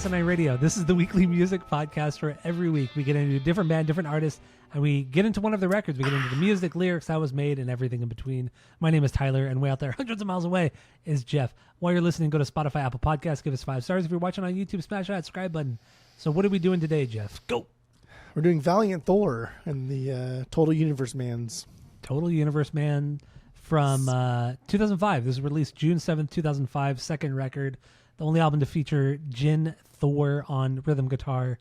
Asinine Radio. This is the weekly music podcast where every week we get into a different band, different artist, and we get into one of the records. We get into the music, lyrics, how it was made, and everything in between. My name is Tyler, and way out there, hundreds of miles away, is Jeff. While you're listening, go to Spotify, Apple Podcasts, give us 5 stars. If you're watching on YouTube, smash that subscribe button. So what are we doing today, Jeff? Go! We're doing Valient Thorr and the Total Universe Mans. Total Universe Man from 2005. This was released June 7th, 2005, second record. The only album to feature Jin Thor on rhythm guitar.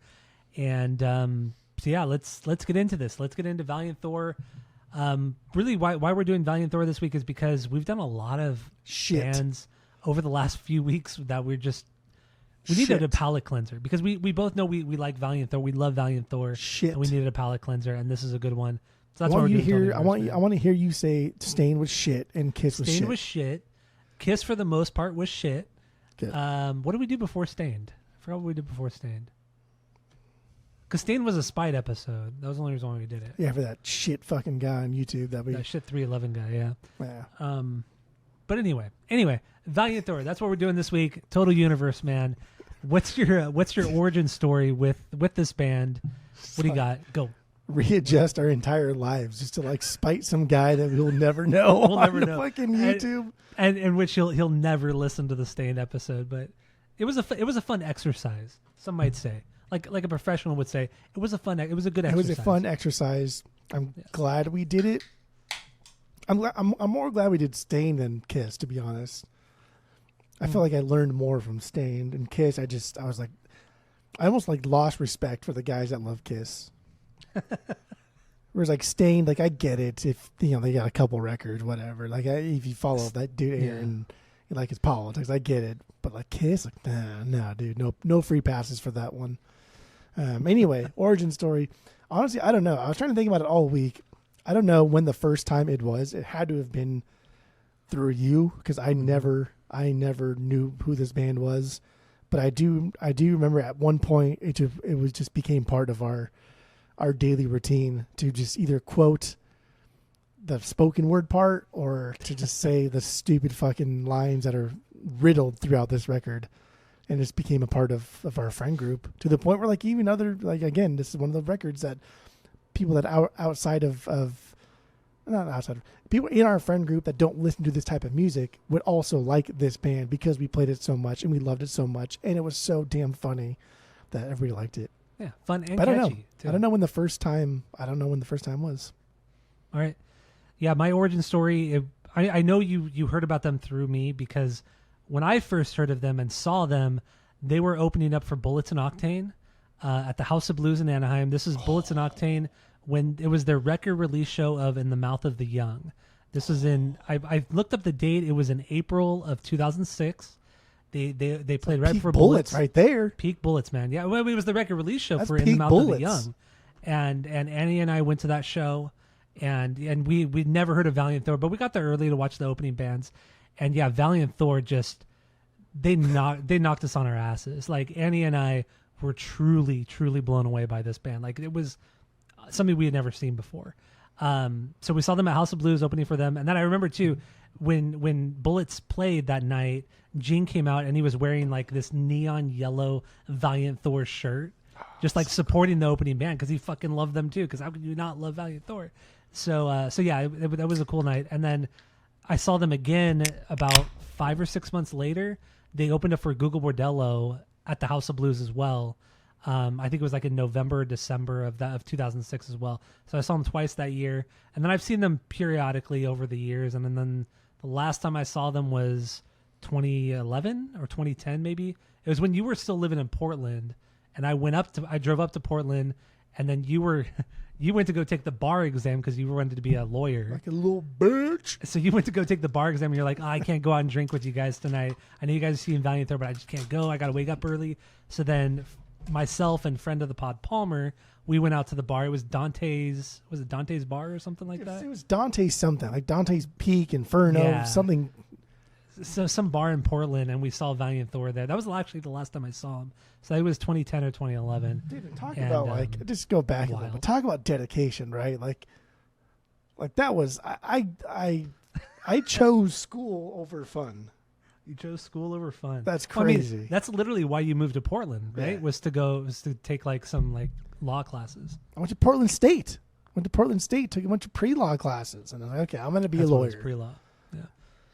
And so yeah, let's get into this. Let's get into Valient Thorr. Really, why we're doing Valient Thorr this week is because we've done a lot of bands over the last few weeks that we needed a palate cleanser. Because we both know we like Valient Thorr. We love Valient Thorr. And we needed a palate cleanser, and this is a good one. So that's what we're doing. I want to hear you say Stain was shit and Kiss was shit. Stain was shit. Kiss, for the most part, was shit. Good. What did we do before Stained? I forgot what we did before Stained. Because Stained was a Spite episode. That was the only reason why we did it. Yeah, for that shit fucking guy on YouTube. That shit 311 guy, yeah. But anyway, Valient Thorr. That's what we're doing this week. Total Universe, man. What's your origin story with this band? What do you got? Go. Readjust our entire lives just to like spite some guy that we'll never know fucking YouTube. And in which he'll never listen to the Stained episode, but it was a fun exercise. Some might say, like a professional would say, it was a good exercise. It was a fun exercise. I'm glad we did it. I'm more glad we did Stained than Kiss, to be honest. I feel like I learned more from Stained and Kiss. I almost like lost respect for the guys that love Kiss. Whereas like Stained, like I get it if they got a couple records, whatever. Like if you follow that dude and you like his politics, I get it. But like Kiss, like nah, dude, no free passes for that one. Anyway, origin story. Honestly, I don't know. I was trying to think about it all week. I don't know when the first time it was. It had to have been through you because I never knew who this band was. But I do remember at one point it just became part of our daily routine to just either quote the spoken word part or to just say the stupid fucking lines that are riddled throughout this record. And it just became a part of our friend group to the point where like even other, like again, this is one of the records that people that people in our friend group that don't listen to this type of music would also like this band because we played it so much and we loved it so much. And it was so damn funny that everybody liked it. Yeah, fun and but catchy. I don't know when the first time was. All right. Yeah, my origin story, I know you heard about them through me because when I first heard of them and saw them, they were opening up for Bullets and Octane at the House of Blues in Anaheim. This is Bullets and Octane when it was their record release show of In the Mouth of the Young. This was I looked up the date. It was in April of 2006. They played right before Bullets. Right there. Peak Bullets, man. Yeah, well, it was the record release show for In peak the Mouth Bullets. of the Young. And Annie and I went to that show, and we'd never heard of Valient Thorr, but we got there early to watch the opening bands. And yeah, Valient Thorr just they knocked us on our asses. Like Annie and I were truly blown away by this band. Like it was something we had never seen before. So we saw them at House of Blues opening for them, and then I remember too when Bullets played that night, Gene came out and he was wearing like this neon yellow Valient Thorr shirt, just like supporting the opening band because he fucking loved them too. Because how could you not love Valient Thorr? So yeah, that was a cool night. And then I saw them again about 5 or 6 months later. They opened up for Google Bordello at the House of Blues as well. I think it was like in November or December of 2006 as well. So I saw them twice that year. And then I've seen them periodically over the years. And then the last time I saw them was 2011 or 2010 maybe. It was when you were still living in Portland. And I drove up to Portland, and then you went to go take the bar exam because you wanted to be a lawyer. Like a little bitch. So you went to go take the bar exam, and you're like, I can't go out and drink with you guys tonight. I know you guys are seeing Valient Thorr, but I just can't go. I got to wake up early. So then myself and friend of the pod, Palmer, we went out to the bar. It was Dante's Bar or something like that? It was Dante's something, like Dante's Peak, Inferno, something. So some bar in Portland, and we saw Valient Thorr there. That was actually the last time I saw him. So it was 2010 or 2011. Dude, talk about like just go back a little bit. Talk about dedication, right? Like that was I chose school over fun. You chose school over fun. That's Well, I mean, crazy. that's literally why you moved to Portland, right? Yeah. Was to take like some like law classes. I went to Portland State. Took a bunch of pre-law classes, and I was like, okay, I'm going to be That's a what it was lawyer. pre-law. Yeah.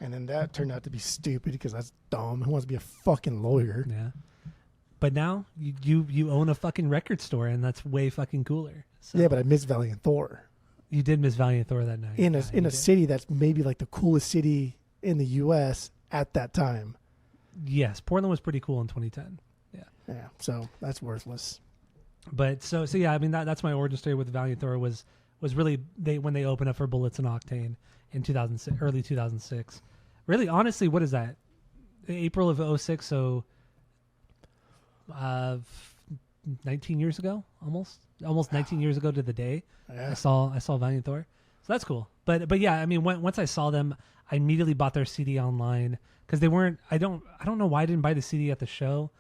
And then that turned out to be stupid because that's dumb. Who wants to be a fucking lawyer? Yeah. But now you own a fucking record store, and that's way fucking cooler. So Yeah, but I miss Valient Thorr you did miss Valient Thorr that night. in a Yeah, you did. city that's maybe like the coolest city in the U.S. at that time. Yes, Portland was pretty cool in 2010. Yeah. Yeah, so that's worthless. But so yeah, I mean that's my origin story with Valiant Thor was really when they opened up for Bullets and Octane in 2006, early 2006. Really, honestly, what is that? April of 06, so 19 years ago, almost 19 years ago to the day. Yeah. I saw Valiant Thor, so that's cool. But yeah, I mean, once I saw them, I immediately bought their CD online because they weren't. I don't know why I didn't buy the CD at the show.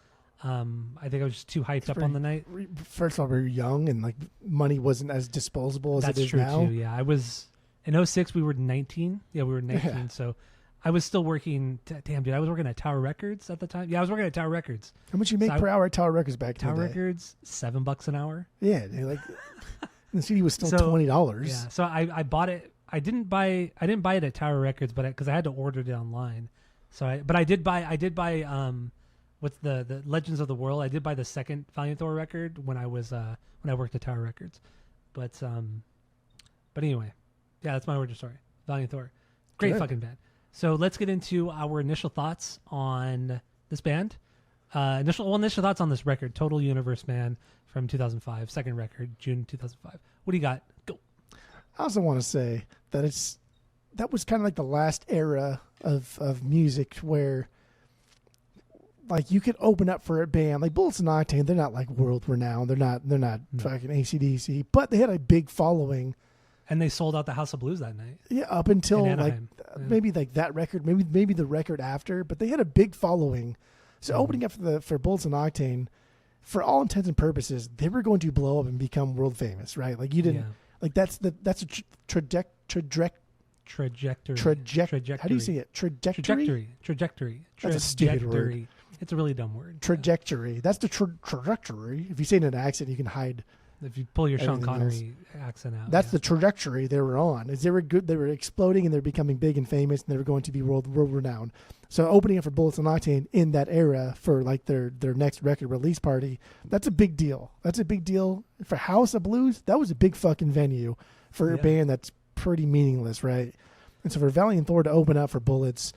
I think I was just too hyped up on the night. First of all, we were young and like money wasn't as disposable as That's it is true now. too. Yeah, I was in 06. We were 19. Yeah, we were 19. Yeah. So I was still working. Damn, dude, I was working at Tower Records at the time. Yeah, I was working at Tower Records. How much you make per hour at Tower Records back in Tower the day? Records, $7 an hour. Yeah, like the CD was still So, $20. Yeah, so I bought it. I didn't buy it at Tower Records, but because I had to order it online. So I did buy what's the Legends of the World. I did buy the second Valiant Thor record when I worked at Tower Records. But anyway, yeah, that's my origin story. Valiant Thor, great Good. fucking band. So let's get into our initial thoughts on this band. Initial thoughts on this record, Total Universe Man from 2005, second record, June 2005. What do you got? Go. I also want to say that that was kind of like the last era of music where like you could open up for a band like Bullets and Octane. They're not like world renowned. They're not fucking AC/DC, but they had a big following. And they sold out the House of Blues that night. Yeah, up until In like Anaheim. Yeah. maybe like that record, maybe the record after, but they had a big following. So opening up for Bullets and Octane, for all intents and purposes, they were going to blow up and become world famous, right? Like you didn't like that's a trajectory. How do you say it? Trajectory. That's a stupid word. It's a really dumb word. Trajectory. That's the trajectory. If you say it in an accent, you can hide. If you pull your Sean Everything Connery accent out. That's the trajectory they were on. Is they were good. They were exploding and they're becoming big and famous, and they were going to be world renowned. So opening up for Bullets and Octane in that era for like their next record release party, that's a big deal. That's a big deal for House of Blues. That was a big fucking venue for a band that's pretty meaningless, right? And so for Valiant Thorr to open up for Bullets,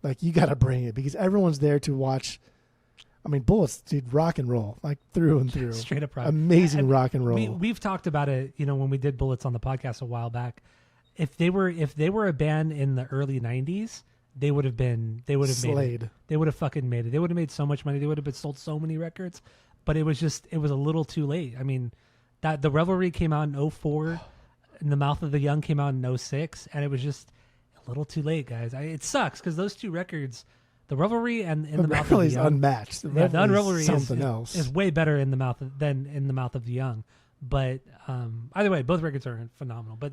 like you got to bring it because everyone's there to watch. I mean, Bullets, dude, rock and roll, like through and through. Straight up rock. Amazing rock and roll. We've talked about it, when we did Bullets on the podcast a while back. If they were a band in the early 90s, they would have Slayed. made it. They would have fucking made it. They would have made so much money. They would have been sold so many records, but it was a little too late. I mean, that the Revelry came out in 04, and The Mouth of the Young came out in 06, and it was just a little too late, guys. It sucks because those two records, the Revelry and In the Mouth of the Young, unmatched. The Revelry something else. is way better than In the Mouth of the Young. But either way, both records are phenomenal. But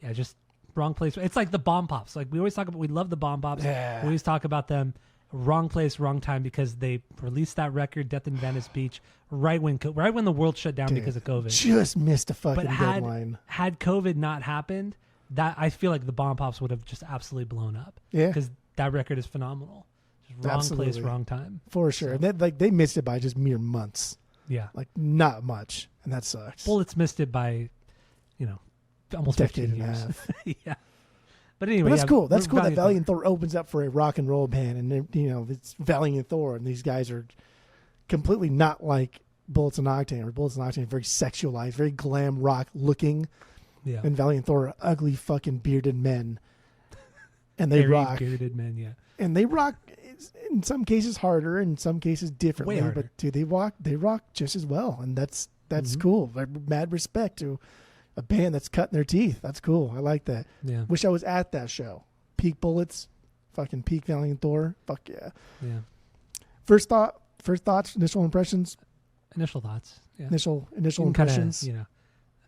yeah, just wrong place. It's like the Bomb Pops. Like we always talk about, we love the Bomb Pops. Yeah. We always talk about them. Wrong place, wrong time, because they released that record, Death in Venice Beach, right when the world shut down because of COVID. Just missed a fucking But deadline. had COVID not happened, that I feel like the Bomb Pops would have just absolutely blown up. Yeah. Because that record is phenomenal. Just wrong place, Absolutely. wrong time. For sure. And they missed it by just mere months. Yeah. Like not much. And that sucks. Bullets missed it by, almost Decade 15 and a years. half. Yeah. But anyway, But that's cool. That's cool that Thorr. Valiant Thorr opens up for a rock and roll band, and it's Valiant Thorr, and these guys are completely not like Bullets and Octane. Or Bullets and Octane are very sexualized, very glam rock looking, Yeah. and Valiant Thorr are ugly fucking bearded men, and they Very rock. bearded men, yeah. And they rock in some cases harder, in some cases differently. Way harder. But dude, they rock just as well, and that's Mm-hmm. cool. Mad respect to a band that's cutting their teeth. That's cool. I like that. Yeah. Wish I was at that show. Peak Bullets, fucking peak Valiant Thorr. Fuck yeah. Yeah. First thoughts, initial impressions, Initial thoughts. Yeah. initial You can impressions. kinda,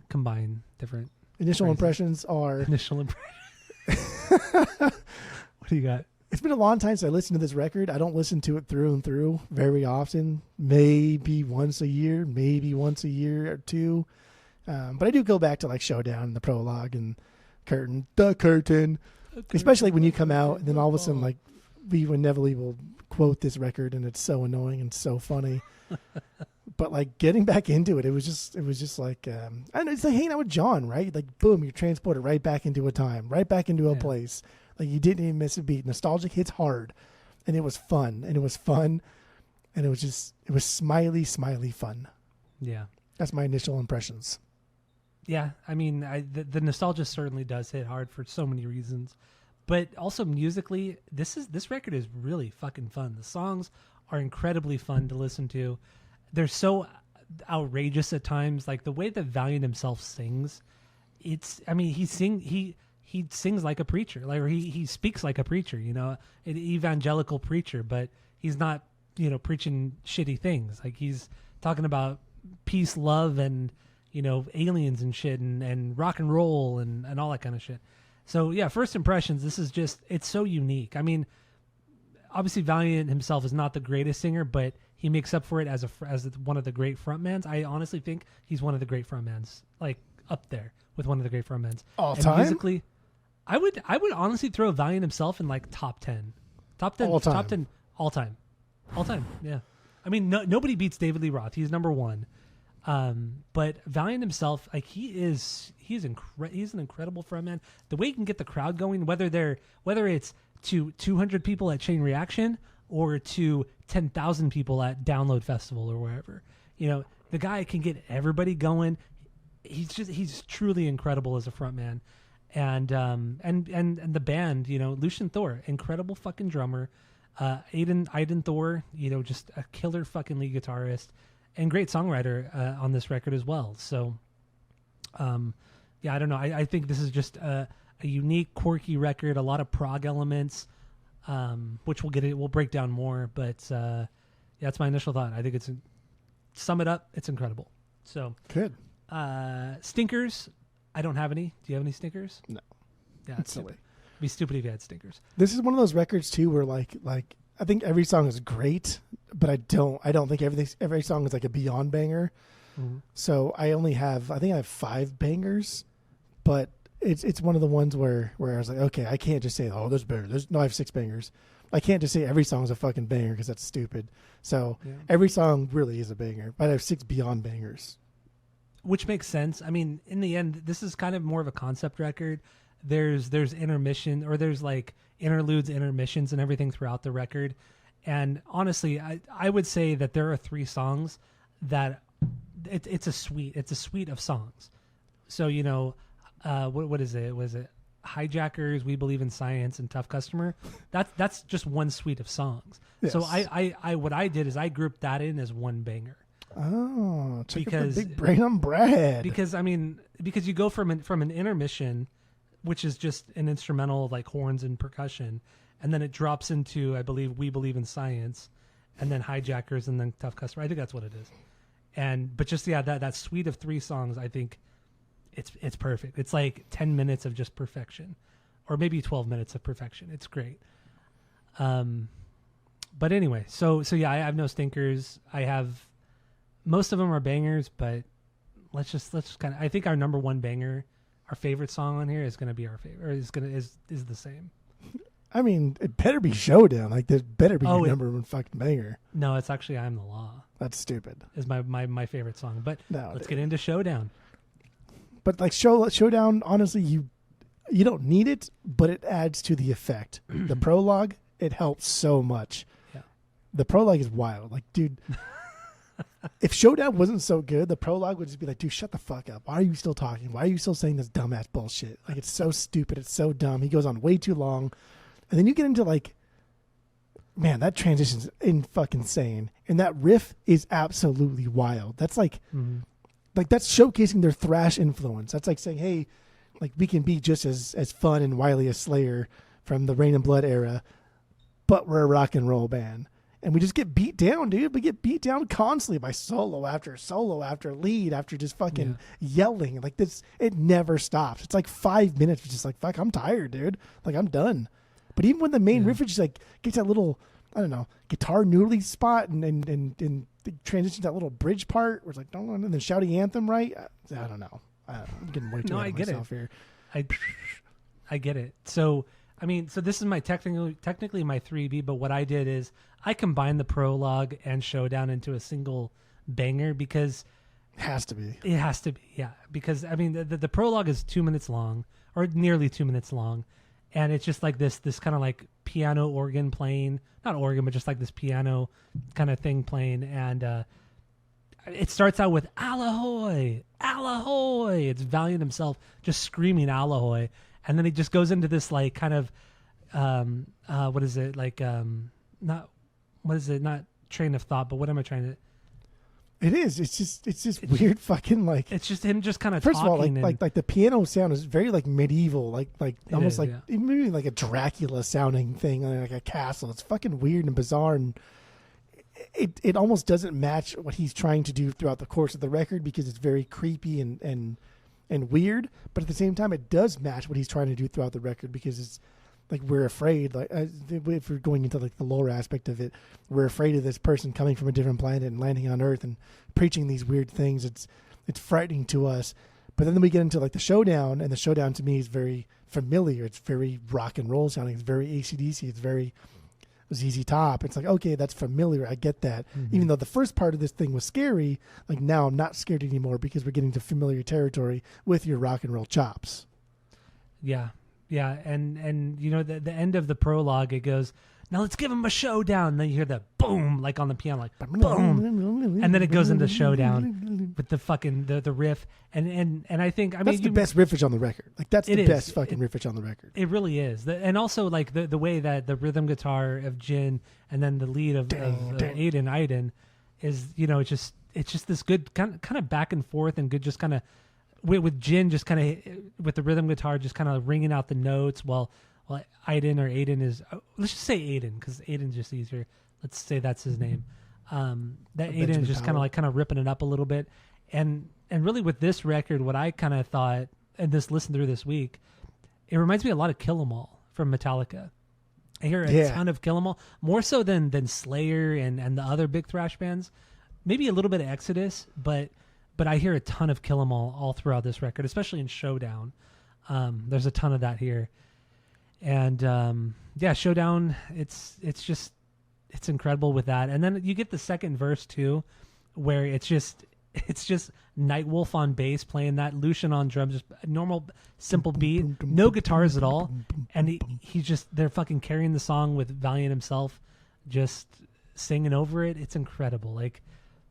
combine different Initial phrases. impressions are initial impressions. What do you got? It's been a long time since I listened to this record. I don't listen to it through and through very often. Maybe once a year or two. But I do go back to like Showdown, the prologue, and the curtain. Especially when you come out, and then all of a sudden, like, we inevitably will quote this record, and it's so annoying and so funny. But like getting back into it, it was just like, I know, it's like hanging out with John, right? Like, boom, you're transported right back into a time, right back into a place. Like, you didn't even miss a beat. Nostalgic hits hard, and it was fun, and it was smiley fun. Yeah, that's my initial impressions. Yeah, I mean, the nostalgia certainly does hit hard for so many reasons, but also musically, this record is really fucking fun. The songs are incredibly fun to listen to. They're so outrageous at times. Like the way that Valiant himself sings, he sings like a preacher, like, or he speaks like a preacher, you know, an evangelical preacher, but he's not, you know, preaching shitty things. Like, he's talking about peace, love, and, you know, aliens and shit, and rock and roll and all that kind of shit. So yeah, first impressions, this is just, it's so unique. I mean, obviously Valiant himself is not the greatest singer, but he makes up for it as one of the great frontmans. I honestly think he's one of the great frontmans, like up there with one of the great frontmans. All time? Musically, I would honestly throw Valiant himself in like top 10. Top 10 all time. Yeah. I mean, nobody beats David Lee Roth. He's number one. But Valiant himself, like, he's an incredible frontman. The way he can get the crowd going, whether it's to 200 people at Chain Reaction or to 10,000 people at Download Festival or wherever, you know, the guy can get everybody going. He's truly incredible as a frontman. And the band, you know, Valient Thorr, incredible fucking drummer. Valient Thorr, you know, just a killer fucking lead guitarist and great songwriter on this record as well. So, yeah, I don't know. I think this is just a unique, quirky record, a lot of prog elements, which we'll break down more. But yeah, that's my initial thought. I think sum it up, it's incredible. So good. Stinkers, I don't have any. Do you have any stinkers? No. Yeah, it's silly. It'd be stupid if you had stinkers. This is one of those records too where like I think every song is great, but I don't think every song is like a beyond banger. Mm-hmm. So I have 5 bangers, but it's one of the ones where I was like, okay, I can't just say, oh, there's bangers. I have 6 bangers. I can't just say every song's a fucking banger because that's stupid. So every song really is a banger, but I have 6 beyond bangers. Which makes sense. I mean, in the end, this is kind of more of a concept record. There's intermission, or there's like interludes, intermissions, and everything throughout the record. And honestly, I would say that there are 3 songs that it's a suite of songs. So, you know, what is it? Was it Hijackers, We Believe in Science, and Tough Customer? That's just one suite of songs. Yes. So I what I did is I grouped that in as one banger. Oh, because big brain on Brad. Because you go from an intermission, which is just an instrumental, like horns and percussion, and then it drops into, I believe, We Believe in Science, and then Hijackers, and then Tough Customer. I think that's what it is. But just that suite of 3 songs, I think it's perfect. It's like 10 minutes of just perfection, or maybe 12 minutes of perfection. It's great. But anyway, so yeah, I have no stinkers. I have. Most of them are bangers, but let's just kind of. I think our number one banger, our favorite song on here, is going to be our favorite. Or is the same. I mean, it better be Showdown. Like, there better be your number one fucking banger. No, it's actually "I Am the Law." That's stupid. Is my favorite song. But let's get into Showdown. But like Showdown, honestly, you don't need it, but it adds to the effect. The prologue, it helps so much. Yeah. The prologue is wild. Like, dude. If Showdown wasn't so good, the prologue would just be like, dude, shut the fuck up. Why are you still talking? Why are you still saying this dumbass bullshit? Like, it's so stupid. It's so dumb. He goes on way too long. And then you get into like, man, that transition's fucking insane. And that riff is absolutely wild. That's like, like that's showcasing their thrash influence. That's like saying, hey, like we can be just as fun and wily as Slayer from the Rain and Blood era, but we're a rock and roll band. And we just get beat down, dude. We get beat down constantly by solo after lead after just fucking yelling. Like this, it never stops. It's like 5 minutes. It's just like, fuck, I'm tired, dude. Like, I'm done. But even when the main Yeah. riff is just like gets that little, I don't know, guitar noodly spot and transitions to that little bridge part where it's like, don't, and then shouty anthem, right? I don't know. I'm getting way too No, ahead I of get myself here. I get it. So I mean, so this is my technically my 3B, but what I did is I combined the prologue and showdown into a single banger because Has to be. it has to be, yeah. Because I mean, the prologue is 2 minutes long, or nearly 2 minutes long, and it's just like this kind of like piano organ playing, not organ, but just like this piano kind of thing playing, and it starts out with "Alahoy, Alahoy." It's Valiant himself just screaming "Alahoy," and then it just goes into this like kind of what is it like not what is it not train of thought, but what am I trying to? It is. It's just weird fucking like. It's just him just kind of First talking. of all, and, like the piano sound is very like medieval, like almost is, like yeah. even maybe like a Dracula sounding thing, like a castle. It's fucking weird and bizarre, and it almost doesn't match what he's trying to do throughout the course of the record because it's very creepy and weird. But at the same time, it does match what he's trying to do throughout the record because it's like we're afraid. Like if we're going into like the lore aspect of it, we're afraid of this person coming from a different planet and landing on Earth and preaching these weird things. It's frightening to us. But then we get into like the showdown, and the showdown to me is very familiar. It's very rock and roll sounding. It's very AC/DC. It's very ZZ Top. It's like, okay, that's familiar. I get that. Mm-hmm. Even though the first part of this thing was scary, like now I'm not scared anymore because we're getting to familiar territory with your rock and roll chops. Yeah, and you know the end of the prologue, it goes, now let's give him a showdown. And then you hear the boom, like on the piano, like boom, and then it goes into showdown with the fucking the riff, and I think that's the best riffage on the record. Like that's the best fucking riffage on the record. It really is, and also like the way that the rhythm guitar of Jin and then the lead of Aiden is, you know, it's just this good kind of back and forth and good, just kind of with Jin just kind of with the rhythm guitar just kind of ringing out the notes while Aiden is, let's just say Aiden because Aiden's just easier. Let's say that's his name. That Aiden is just kind of ripping it up a little bit, and really with this record, what I kind of thought and this listen through this week, it reminds me a lot of Kill 'Em All from Metallica. I hear a ton of Kill 'Em All, more so than Slayer and the other big thrash bands. Maybe a little bit of Exodus, but I hear a ton of Kill 'Em all throughout this record, especially in Showdown. There's a ton of that here. And Showdown, it's incredible with that. And then you get the second verse too, where it's just Nightwolf on bass playing that, Lucian on drums, just a normal simple beat, no guitars at all, and they're fucking carrying the song with Valiant himself just singing over it. It's incredible. Like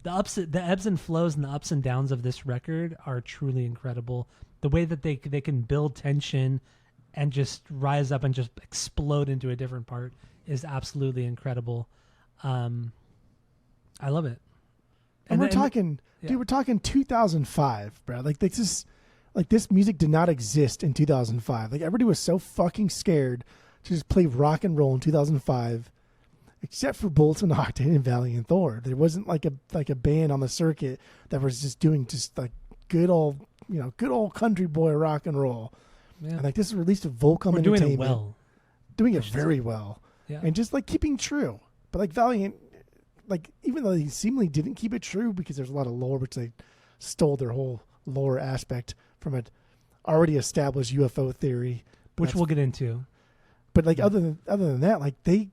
the ebbs and flows and the ups and downs of this record are truly incredible. The way that they can build tension and just rise up and just explode into a different part is absolutely incredible. I love it. And we're talking 2005, bro. Like this music did not exist in 2005. Like everybody was so fucking scared to just play rock and roll in 2005, except for Bullets and Octane and Valient Thorr. There wasn't like a band on the circuit that was just doing just like good old country boy rock and roll. Yeah. And like this is released to Volcom Entertainment. Doing it well. Doing it very well. Yeah. And just like keeping true. But like Valiant, like even though he seemingly didn't keep it true because there's a lot of lore, which they stole their whole lore aspect from an already established UFO theory. Which we'll get into. But like other than that, like they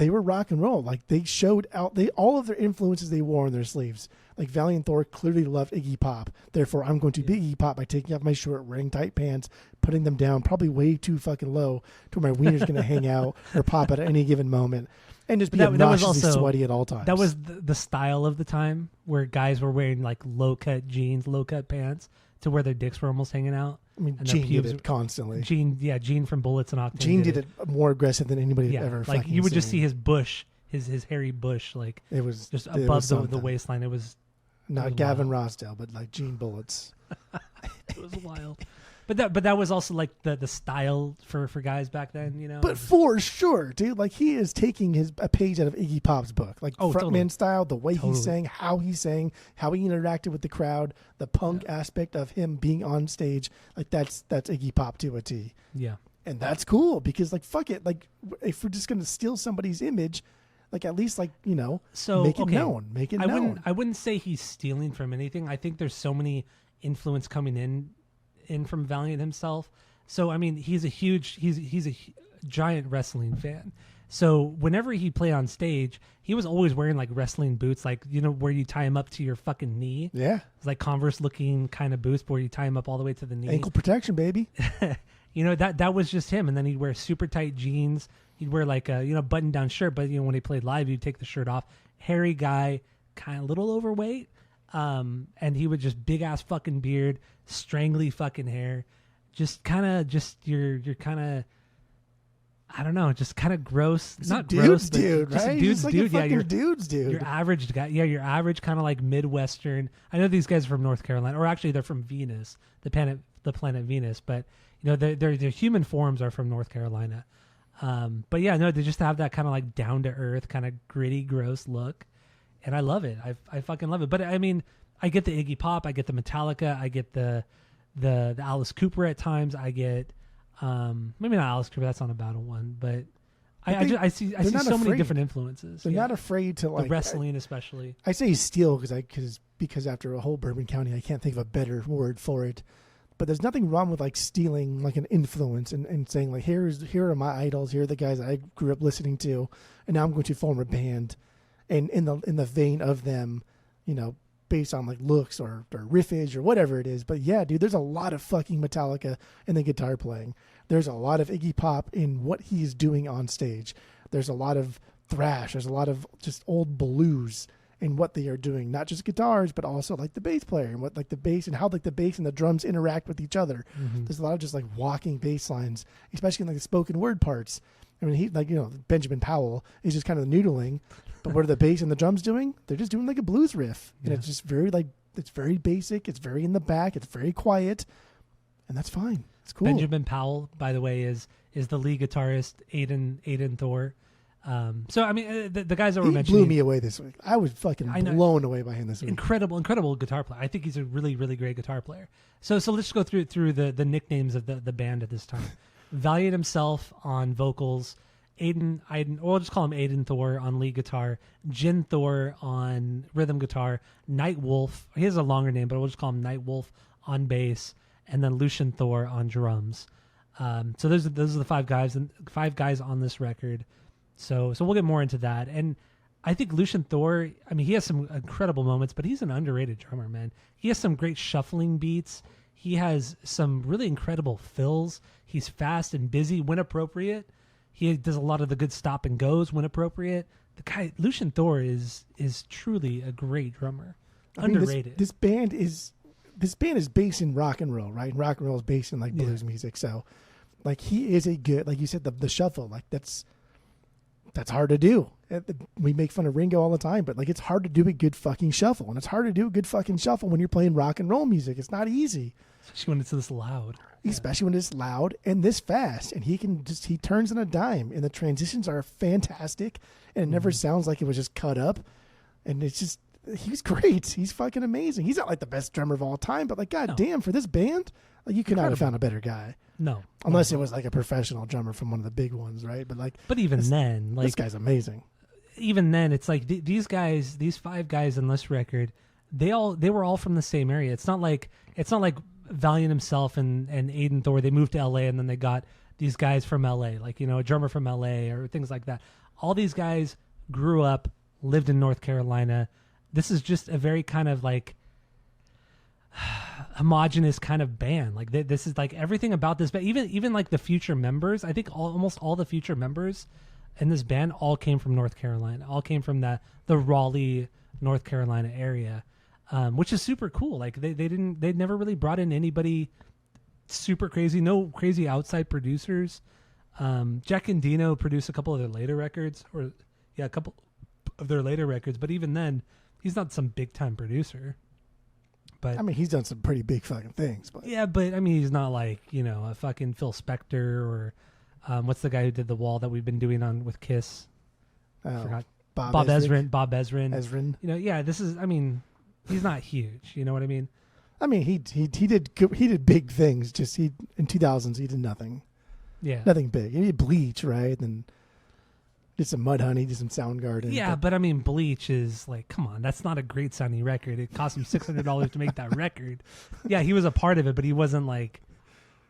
were rock and roll. Like they showed out all of their influences they wore on their sleeves. Like Valient Thorr clearly loved Iggy Pop. Therefore, I'm going to be Iggy Pop by taking off my short, wearing tight pants, putting them down probably way too fucking low to where my wiener's going to hang out or pop at any given moment. And just be obnoxiously sweaty at all times. That was the style of the time where guys were wearing like low-cut jeans, low-cut pants to where their dicks were almost hanging out. I mean, Gene did it constantly. Gene from Bullets and Octane. Gene did it more aggressive than anybody had ever. Like you would just see his bush, his hairy bush, like it was just above the waistline. It was not Gavin Rossdale, but like Gene Bullets. It was wild. But that was also like the style for guys back then, you know. But for sure, dude, like he is taking a page out of Iggy Pop's book, like frontman style, the way he sang, how he interacted with the crowd, the punk aspect of him being on stage, like that's Iggy Pop to a T. Yeah, And that's cool because like fuck it, like if we're just gonna steal somebody's image, like at least like So make it okay, known, make it known. I wouldn't say he's stealing from anything. I think there's so many influence coming in from Valiant himself. So I mean, he's a giant wrestling fan. So whenever he played on stage, he was always wearing like wrestling boots, like where you tie him up to your fucking knee. Yeah, it's like Converse looking kind of boots, where you tie him up all the way to the knee. Ankle protection, baby. That was just him. And then he'd wear super tight jeans. He'd wear like a button down shirt, but when he played live, he'd take the shirt off. Hairy guy, kind of little overweight, and he would just big ass fucking beard, strangly fucking hair, just kind of your kind of. I don't know, just kind of gross. It's not gross, dude, dude, just right? a dude's like dude. A Yeah, dude's dude. Your average guy. Yeah, your average kind of like Midwestern. I know these guys are from North Carolina, or actually they're from Venus, the planet Venus. But their human forms are from North Carolina. But yeah, no, they just have that kind of like down to earth, kind of gritty, gross look, and I love it. I fucking love it. But I mean, I get the Iggy Pop, I get the Metallica, I get the Alice Cooper at times. I get. Maybe not Alice Cooper. That's not a battle one, but I see so many different influences. They're not afraid to like the wrestling, especially. I say steal because after a whole Bourbon County, I can't think of a better word for it. But there's nothing wrong with like stealing like an influence and saying like here are my idols, here are the guys I grew up listening to, and now I'm going to form a band, and in the vein of them, based on like looks or riffage or whatever it is. But yeah, dude, there's a lot of fucking Metallica in the guitar playing. There's a lot of Iggy Pop in what he's doing on stage. There's a lot of thrash. There's a lot of just old blues in what they are doing. Not just guitars, but also like the bass player and what like the bass and how like the bass and the drums interact with each other. Mm-hmm. There's a lot of just like walking bass lines, especially in like the spoken word parts. I mean, he Benjamin Powell is just kind of noodling, but what are the bass and the drums doing? They're just doing like a blues riff, and it's just very it's very basic. It's very in the back. It's very quiet, and that's fine. It's cool. Benjamin Powell, by the way, is the lead guitarist, Aiden Thorr. So I mean, the guys that were mentioning blew me away this week. I was fucking blown away by him this week. Incredible guitar player. I think he's a really, really great guitar player. So let's just go through the nicknames of the band at this time. Valiant himself on vocals, Aiden, or we'll just call him Aiden Thorr on lead guitar, Jin Thorr on rhythm guitar, Night Wolf. He has a longer name, but we'll just call him Night Wolf on bass, and then Lucian Thorr on drums. So those are the five guys on this record. So we'll get more into that. And I think Lucian Thorr, I mean, he has some incredible moments, but he's an underrated drummer, man. He has some great shuffling beats. He has some really incredible fills. He's fast and busy when appropriate. He does a lot of the good stop and goes when appropriate. The guy, Lucian Thorr, is truly a great drummer. Underrated. This band is based in rock and roll, right? Rock and roll is based in like blues music. So like he is a good, like you said, the shuffle, like that's hard to do. We make fun of Ringo all the time, but like it's hard to do a good fucking shuffle, and it's hard to do a good fucking shuffle when you're playing rock and roll music. It's not easy, especially when it's this loud. Especially when it's loud and this fast, and he turns on a dime, and the transitions are fantastic, and it never sounds like it was just cut up, and it's just he's great. He's fucking amazing. He's not like the best drummer of all time, but like goddamn, for this band, like you could not have found a better guy. No, unless it was like a professional drummer from one of the big ones, right? But even then, like this guy's amazing. Even then, it's like these guys, these five guys on this record, they were all from the same area. It's not like Valiant himself and Aiden Thorr, they moved to LA and then they got these guys from LA, like a drummer from LA or things like that. All these guys grew up, lived in North Carolina. This is just a very kind of like homogenous kind of band. Like this is like everything about this band, even like the future members. I think almost all the future members in this band all came from North Carolina, all came from the Raleigh, North Carolina area, which is super cool. Like they never really brought in anybody super crazy, no crazy outside producers. Jack and Dino produced a couple of their later records, a couple of their later records, but even then, he's not some big time producer. But I mean, he's done some pretty big fucking things. But yeah, but I mean, he's not like a fucking Phil Spector or what's the guy who did The Wall that we've been doing on with Kiss? I forgot. Bob Ezrin. Yeah, this is. I mean, he's not huge. You know what I mean? I mean, he did big things. Just in 2000s he did nothing. Yeah. Nothing big. You need Bleach, right? Then did some Mudhoney, did some Soundgarden. Yeah, but I mean, Bleach is like, come on, that's not a great sounding record. It cost him $600 to make that record. Yeah, he was a part of it, but he wasn't like.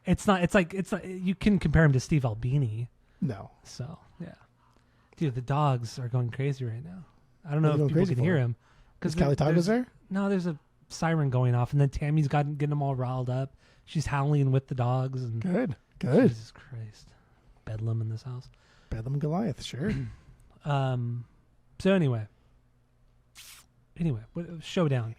It's not. You can compare him to Steve Albini. No. So yeah, dude, the dogs are going crazy right now. I don't know if people can hear him because Kelly Todd was there. No, there's a siren going off, and then Tammy's getting them all riled up. She's howling with the dogs. And Good. Jesus Christ, Bedlam in this house. Bedlam Goliath, sure. So anyway, Showdown.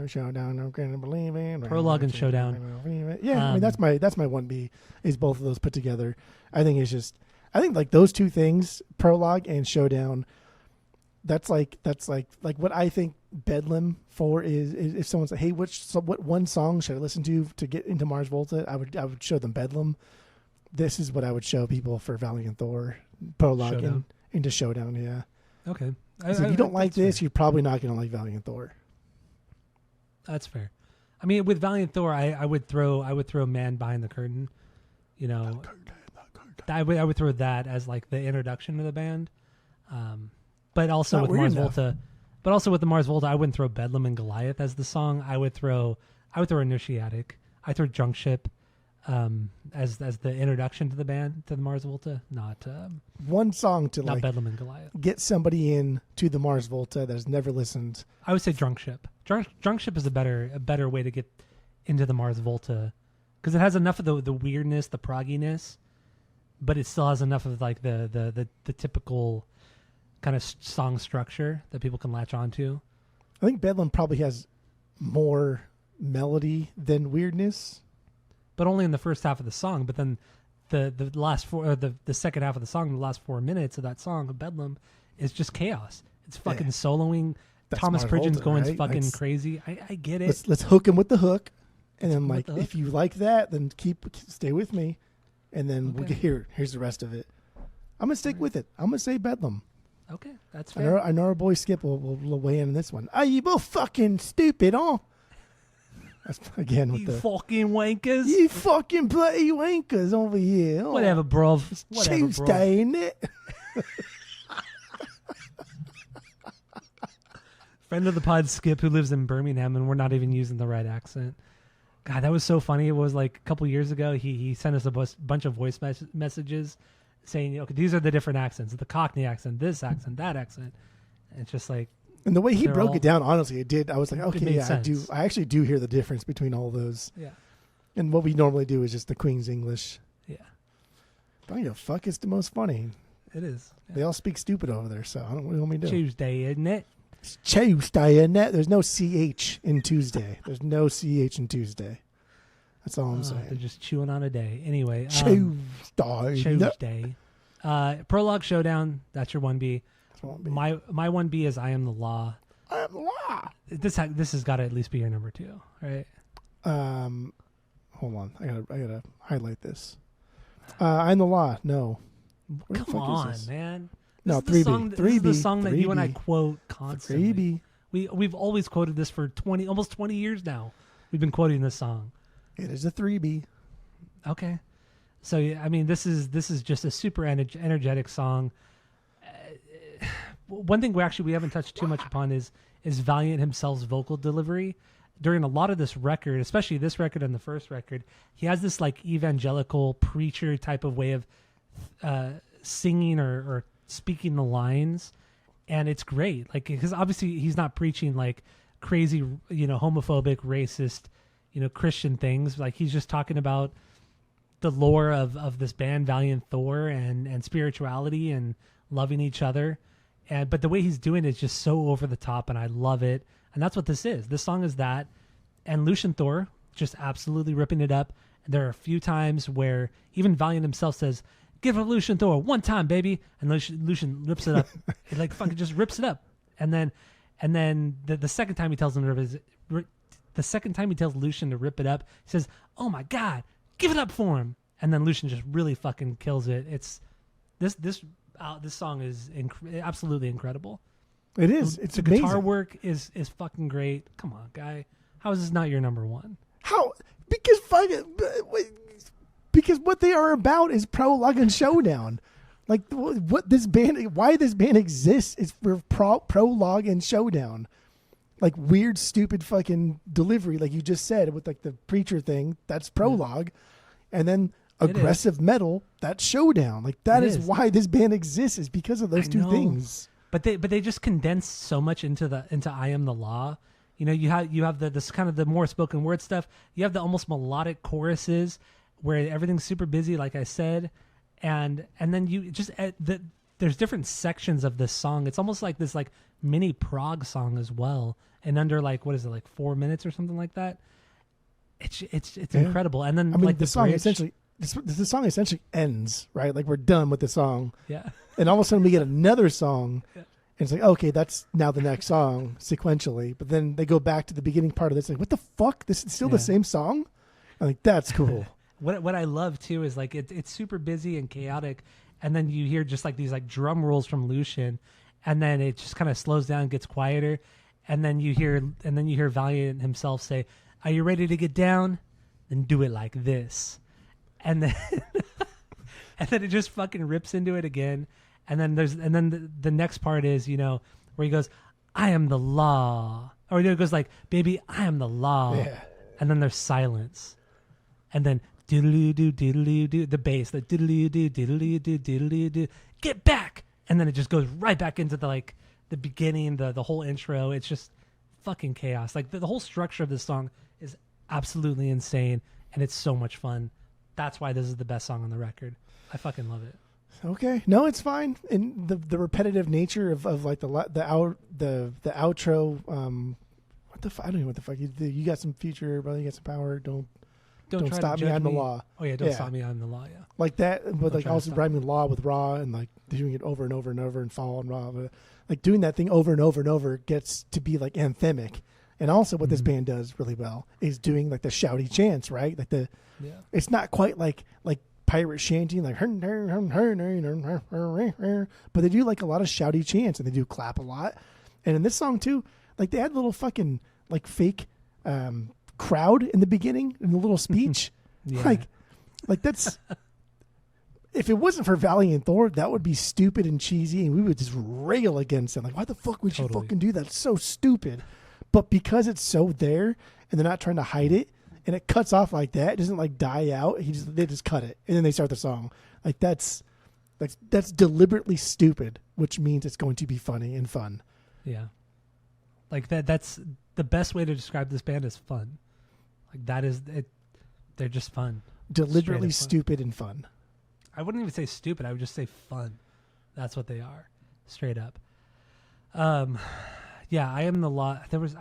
Showdown, I'm gonna believe it. Prologue and Showdown. Yeah, I mean that's my 1B is both of those put together. I think like those two things, Prologue and Showdown. That's like what I think Bedlam for is if someone's like, hey, what one song should I listen to get into Mars Volta? I would show them Bedlam. This is what I would show people for Valiant Thorr, Prologue Showdown. into Showdown. Yeah. Okay. So if you don't like this, fair. you're probably not going to like Valiant Thorr. That's fair. I mean, with Valiant Thorr, I would throw Man Behind the Curtain. You know, I would throw that as like the introduction to the band. But also with Mars Volta, with the Mars Volta, I wouldn't throw Bedlam and Goliath as the song. I would throw Initiatic. I throw Drunk Ship as the introduction to the band, to the Mars Volta, not one song to not like Bedlam and Goliath. Get somebody in to the Mars Volta that has never listened. I would say Drunk Ship. Drunk Ship is a better way to get into the Mars Volta because it has enough of the weirdness, the progginess, but it still has enough of like the typical kind of song structure that people can latch onto. I think Bedlam probably has more melody than weirdness, but only in the first half of the song. But then the last the second half of the song, the last 4 minutes of that song of Bedlam is just chaos. It's fucking soloing. That's Thomas Mars Pridgeon's Volta, going right? fucking crazy. I get it. Let's hook him with the hook, and then Let's like if you like that, then stay with me, and then Okay. we'll get here's the rest of it. I'm gonna stick with it. I'm gonna say Bedlam. Okay, that's fair. I know our boy Skip will weigh in on this one. Are you both fucking stupid, huh? That's again with You the fucking wankers. you fucking bloody wankers over here. Oh, Whatever, bro. Whatever, bro. Tuesday, isn't it? Friend of the pod, Skip, who lives in Birmingham, and we're not even using the right accent. God, that was so funny. It was like a couple years ago. He sent us a bunch of voice messages saying, okay, these are the different accents, the Cockney accent, this accent, that accent. And it's just like, And the way he broke all- it down, honestly, it did. I was like, okay, made yeah, sense. I actually do hear the difference between all those. yeah, And what we normally do is just the Queen's English. yeah, But the fuck is the most funny. it is. They all speak stupid over there, so I don't know what you want me to do. Tuesday, isn't it? It's Tuesday, isn't it? There's no CH in Tuesday. There's no CH in Tuesday. That's all I'm They're saying. just chewing on a day. Anyway, Tuesday. Tuesday. Prologue Showdown. That's your 1B. My 1B is I Am the Law. I am the law. This has got to at least be your number 2, right? Hold on. I gotta highlight this. I'm the law. No. Where the Come fuck is on, this? man. No, This is the 3B. song- This is the song that you and I 3B. quote constantly. 3B. We've always quoted this for almost 20 years now. We've been quoting this song. It is a 3B. Okay. So yeah, I mean, this is just a super energetic song. One thing we haven't touched too much upon is Valiant himself's vocal delivery. During a lot of this record, especially this record and the first record, he has this like evangelical preacher type of way of singing or speaking the lines, and it's great. Like, because obviously he's not preaching like crazy, homophobic, racist, Christian things. Like, he's just talking about the lore of this band Valiant Thorr and spirituality and loving each other. But the way he's doing it is just so over the top, and I love it. And that's what this is. This song is that. And Lucian Thorr just absolutely ripping it up. And there are a few times where even Valiant himself says, "Give up Lucian Thorr one time, baby." And Lucian rips it up. It like fucking just rips it up. And then the second time he tells him to Lucian to rip it up, he says, "Oh my God, give it up for him." And then Lucian just really fucking kills it. It's this song is absolutely incredible. It is. It's the amazing. guitar work is fucking great. Come on, guy. How is this not your number 1? How? Because fucking Because what they are about is prologue and showdown. Like what this band, why this band exists is for prologue and showdown. Like weird, stupid fucking delivery, like you just said with like the preacher thing. That's prologue, and then aggressive metal. That's showdown. Like that is why this band exists, is because of those two things. But they just condense so much into I Am the Law. You know, you have this kind of the more spoken word stuff. You have the almost melodic choruses where everything's super busy, like I said, and then you just there's different sections of this song. It's almost like this like mini prog song as well, and under like what is it, like 4 minutes or something like that. It's incredible. And then like the song bridge, essentially. The song essentially ends, right? Like we're done with the song. Yeah. And all of a sudden we get another song. Yeah. And it's like, okay, that's now the next song sequentially. But then they go back to the beginning part of this. Like, what the fuck? This is still the same song? I'm like, that's cool. What I love too is like it's super busy and chaotic. And then you hear just like these like drum rolls from Lucian. And then it just kind of slows down, gets quieter. And then you hear Valiant himself say, "Are you ready to get down? Then do it like this." And then it just fucking rips into it again. And then the next part is, you know, where he goes, "I am the law." Or it goes like, "Baby, I am the law." Yeah. And then there's silence. And then diddly-doo, diddly-doo, the bass, the diddly-doo, diddly-doo, diddly-doo, get back. And then it just goes right back into the beginning, the whole intro. It's just fucking chaos. Like the whole structure of this song is absolutely insane. And it's so much fun. That's why this is the best song on the record. I fucking love it. Okay, no, it's fine. And the repetitive nature of like the outro. What the I don't know what the fuck you got some future, brother. You got some power. Don't stop me. I'm the law. Oh yeah, don't stop me. I'm the law. Yeah, like that. But like also rhyming law with raw and like doing it over and over and over and fall and raw. But like doing that thing over and over and over gets to be like anthemic. And also what this band does really well is doing like the shouty chants, right? Like it's not quite like pirate chanting, like but they do like a lot of shouty chants and they do clap a lot. And in this song too, like they had a little fucking like fake crowd in the beginning in the little speech. Like that's if it wasn't for Valient Thorr, that would be stupid and cheesy and we would just rail against it. Like, why the fuck would you fucking do that? It's so stupid. But because it's so there and they're not trying to hide it and it cuts off like that, it doesn't like die out. They just cut it and then they start the song. Like that's deliberately stupid, which means it's going to be funny and fun. Yeah. Like that's the best way to describe this band is fun. Like that is it. They're just fun. Deliberately stupid and fun. I wouldn't even say stupid. I would just say fun. That's what they are. Straight up. Yeah, I am the law. I was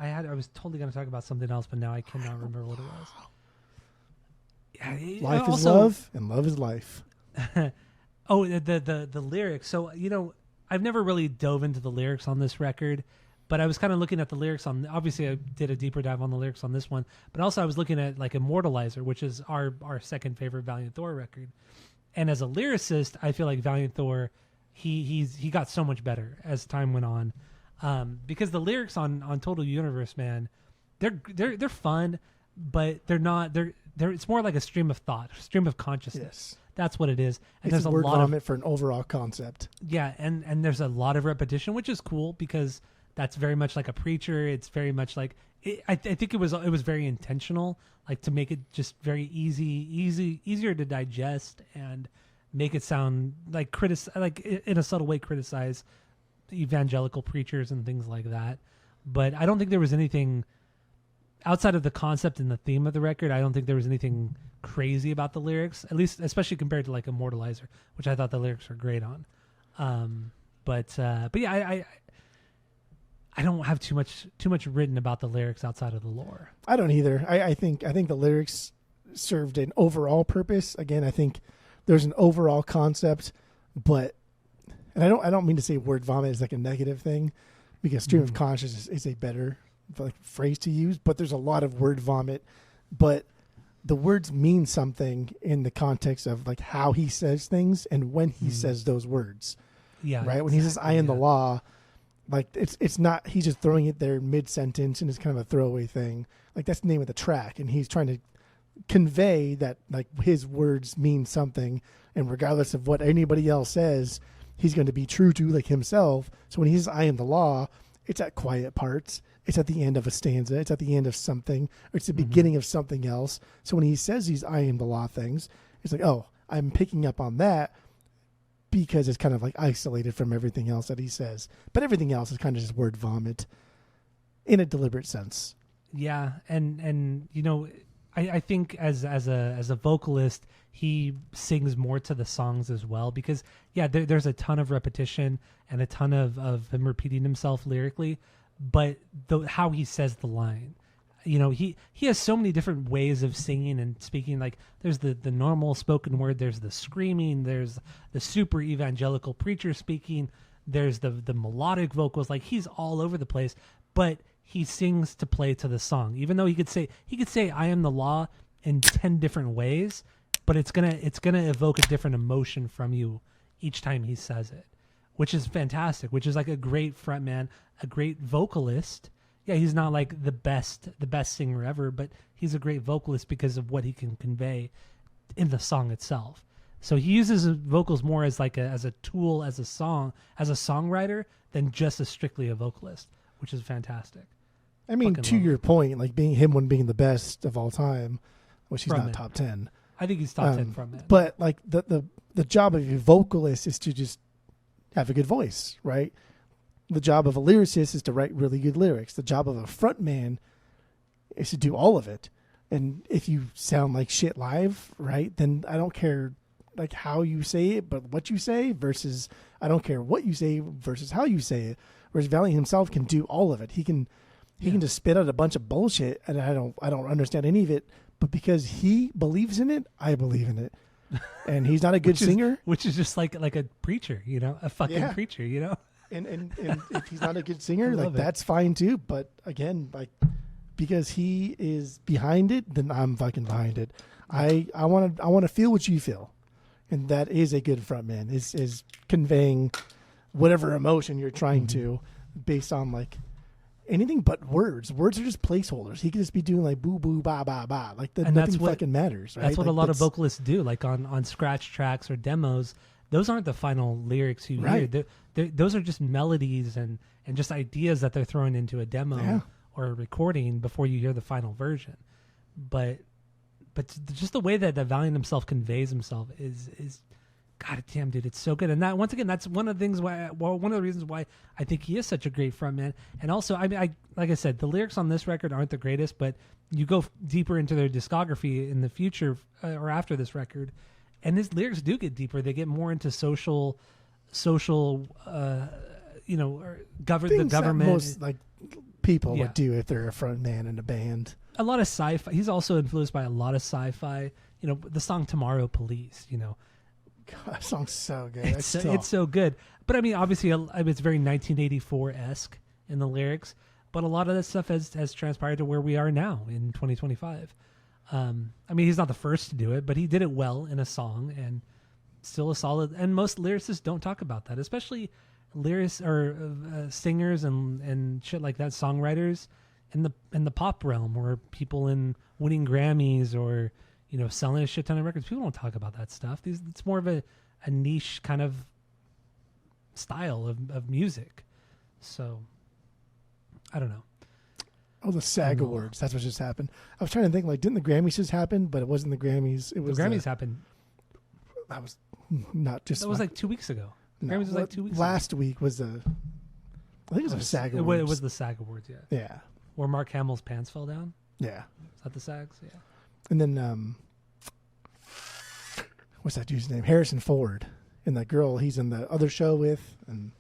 totally going to talk about something else, but now I cannot remember what it was. Yeah, life is love, and love is life. Oh, the lyrics. So you know, I've never really dove into the lyrics on this record, but I was kind of looking at the lyrics on. Obviously, I did a deeper dive on the lyrics on this one, but also I was looking at like Immortalizer, which is our second favorite Valient Thorr record. And as a lyricist, I feel like Valient Thorr, he got so much better as time went on. Because the lyrics on Total Universe, man, they're fun, but they're not. They're it's more like a stream of thought, stream of consciousness. Yes. That's what it is. And it's there's a lot vomit for an overall concept. Yeah, and there's a lot of repetition, which is cool because that's very much like a preacher. It's very much like I think it was very intentional, like to make it just very easier to digest and make it sound like in a subtle way criticize evangelical preachers and things like that. But I don't think there was anything outside of the concept and the theme of the record. I don't think there was anything crazy about the lyrics, at least especially compared to like Immortalizer, which I thought the lyrics were great on. But yeah, I don't have too much written about the lyrics outside of the lore. I don't either. I think the lyrics served an overall purpose. Again, I think there's an overall concept, but and I don't mean to say word vomit is like a negative thing, because stream of consciousness is a better like phrase to use. But there's a lot of word vomit, but the words mean something in the context of like how he says things and when he says those words. Yeah, right. Exactly, when he says "I am the law," like it's not. He's just throwing it there mid sentence and it's kind of a throwaway thing. Like that's the name of the track, and he's trying to convey that like his words mean something, and regardless of what anybody else says, he's going to be true to like himself. So when he says, I am the law, it's at quiet parts. It's at the end of a stanza. It's at the end of something, or it's the beginning of something else. So when he says these I am the law things, it's like, oh, I'm picking up on that because it's kind of like isolated from everything else that he says. But everything else is kind of just word vomit in a deliberate sense. Yeah. And you know, I think as a vocalist, he sings more to the songs as well, because there's a ton of repetition and a ton of him repeating himself lyrically, but how he says the line, you know, he has so many different ways of singing and speaking. Like there's the normal spoken word, there's the screaming, there's the super evangelical preacher speaking, there's the melodic vocals. Like he's all over the place, but he sings to play to the song. Even though he could say I am the law in 10 different ways, but it's gonna evoke a different emotion from you each time he says it, which is fantastic, which is like a great frontman, a great vocalist. Yeah, he's not like the best singer ever, but he's a great vocalist because of what he can convey in the song itself. So he uses his vocals more as like as a tool, as a songwriter, than just as strictly a vocalist, which is fantastic. I mean, to your point, like being the best of all time, which he's Frontman. not top 10. I think he's top 10 from it. But like the job of a vocalist is to just have a good voice, right? The job of a lyricist is to write really good lyrics. The job of a frontman is to do all of it. And if you sound like shit live, right, then I don't care like how you say it, but what you say, versus I don't care what you say versus how you say it. Whereas Valiant himself can do all of it. He can just spit out a bunch of bullshit, and I don't understand any of it. But because he believes in it, I believe in it. And he's not a good singer, which is just like a preacher, you know, a fucking preacher, you know. And if he's not a good singer, like that's fine too. But again, like because he is behind it, then I'm fucking behind it. I want to feel what you feel, and that is a good frontman. Is conveying whatever emotion you're trying to, based on like anything but words. Words are just placeholders. He could just be doing like boo boo ba ba ba. Like nothing fucking matters. Right? That's what like, a lot of vocalists do. Like on scratch tracks or demos, those aren't the final lyrics you hear. Those are just melodies and just ideas that they're throwing into a demo or a recording before you hear the final version. But just the way that Valiant himself conveys himself is God damn, dude, it's so good. And that, once again, that's one of the things one of the reasons why I think he is such a great frontman. And also, I mean, like I said, the lyrics on this record aren't the greatest, but you go deeper into their discography in the future or after this record, and his lyrics do get deeper. They get more into social, you know, or the government. Most like people would do if they're a frontman in a band. A lot of sci-fi. He's also influenced by a lot of sci-fi. You know, the song "Tomorrow Police." You know. God, that song's so good. It's so good. But I mean, obviously, it's very 1984-esque in the lyrics. But a lot of that stuff has transpired to where we are now in 2025. I mean, he's not the first to do it, but he did it well in a song, and still a solid. And most lyricists don't talk about that, especially lyrics or singers and shit like that, songwriters in the pop realm, or people in winning Grammys or, you know, selling a shit ton of records. People don't talk about that stuff. It's more of a niche kind of style of music. So I don't know. Oh, the SAG Awards. That's what just happened. I was trying to think, like, didn't the Grammys just happen? But it wasn't the Grammys. It was the Grammys happened. That was not just. That was like 2 weeks ago. The Grammys was like 2 weeks last ago. week was the. I think it was the SAG Awards. It was the SAG Awards, yeah. Yeah. Where Mark Hamill's pants fell down. Yeah. Is that the SAGs? Yeah. And then, what's that dude's name? Harrison Ford. And that girl he's in the other show with. And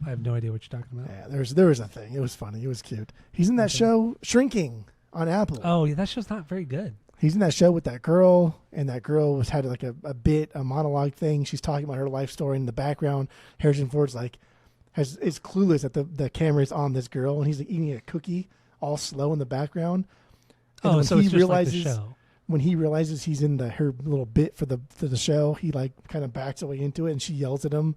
I have no idea what you're talking about. Yeah, there was a thing. It was funny. It was cute. He's in that show, Shrinking, on Apple. Oh, yeah, that show's not very good. He's in that show with that girl, and that girl had like a monologue thing. She's talking about her life story in the background. Harrison Ford's like, is clueless that the camera is on this girl, and he's like eating a cookie all slow in the background. And so it's just like the show. When he realizes he's in her little bit for the show, he like kind of backs away into it, and she yells at him.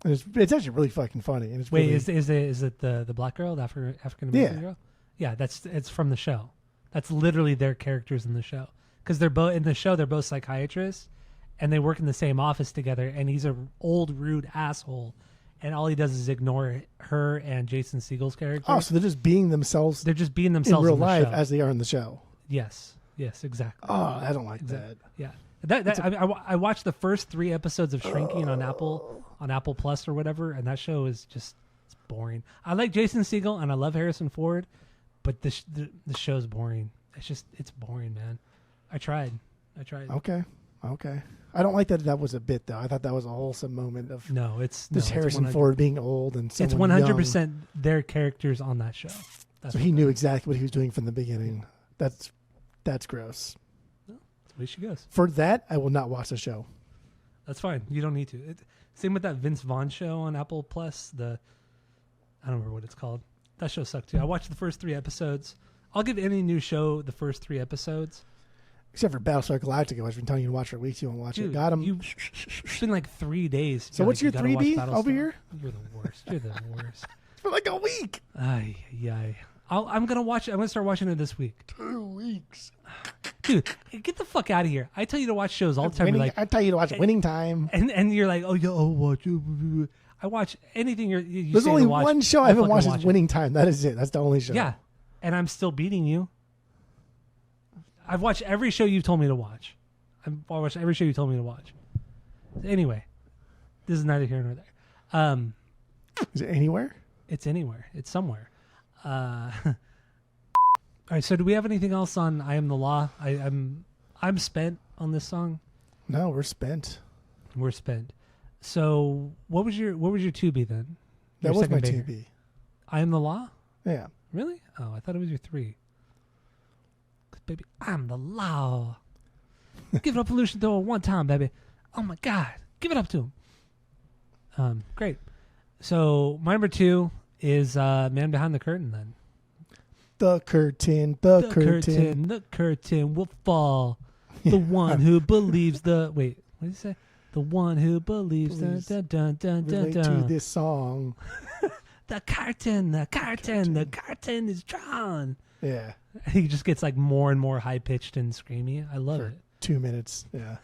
And it's actually really fucking funny. And it's Wait, really, is it the black girl, the African American girl? Yeah, it's from the show. That's literally their characters in the show. because they're both in the show. They're both psychiatrists, and they work in the same office together. And he's a old, rude asshole, and all he does is ignore her and Jason Segel's character. Oh, so they're just being themselves. They're just being themselves in real in the life show. as they are in the show. Yes, exactly. Oh, I don't like that. Yeah, I watched the first 3 episodes of Shrinking on Apple Plus or whatever, and that show is just it's boring. I like Jason Segel and I love Harrison Ford, but the show's boring. It's boring, man. I tried. Okay. I don't like that. That was a bit though. I thought that was a wholesome moment of Harrison Ford being old and it's 100% their characters on that show. So he knew exactly what he was doing from the beginning. That's gross. Well, that's the way she goes. For that, I will not watch the show. That's fine. You don't need to. Same with that Vince Vaughn show on Apple Plus. I don't remember what it's called. That show sucked too. I watched the first 3 episodes. I'll give any new show the first 3 episodes. Except for Battlestar Galactica, which I've been telling you to watch for weeks. You won't watch it. Got him. It's been like 3 days. So what's your 3B over here? You're the worst. You're the worst. For like a week. I'm gonna watch it. I'm gonna start watching it this week. 2 weeks. Dude, get the fuck out of here. I tell you to watch shows all the time. I tell you to watch Winning Time. And you're like, I'll watch it. I watch anything you There's say only to watch, one show I haven't watched is Winning Time. That is it. That's the only show. Yeah. And I'm still beating you. I've watched every show you've told me to watch. I've watched every show you told me to watch. Anyway, this is neither here nor there. Is it anywhere? It's anywhere. It's somewhere. All right. So, do we have anything else on "I Am the Law"? I'm spent on this song. No, we're spent. We're spent. So, what was your 2B then? That was my 2B. "I Am the Law." Yeah. Really? Oh, I thought it was your 3. Baby, I'm the law. Give it up, Pollution Thor, one time, baby. Oh my God, give it up to him. Great. So my number 2 is Man Behind the Curtain. Then the curtain will fall. The one who believes the wait. What did he say? The one who believes to this song. The curtain is drawn. Yeah. He just gets like more and more high pitched and screamy. I love it. 2 minutes. Yeah.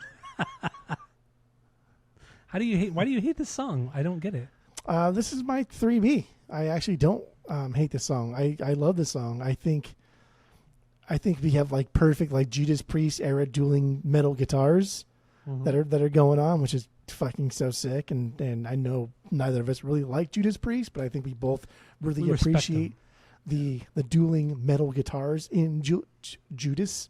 Why do you hate this song? I don't get it. This is my 3B. I actually don't hate this song. I love this song. I think we have like perfect like Judas Priest era dueling metal guitars that are going on, which is fucking so sick. And I know neither of us really like Judas Priest, but I think we both really appreciate the dueling metal guitars in Judas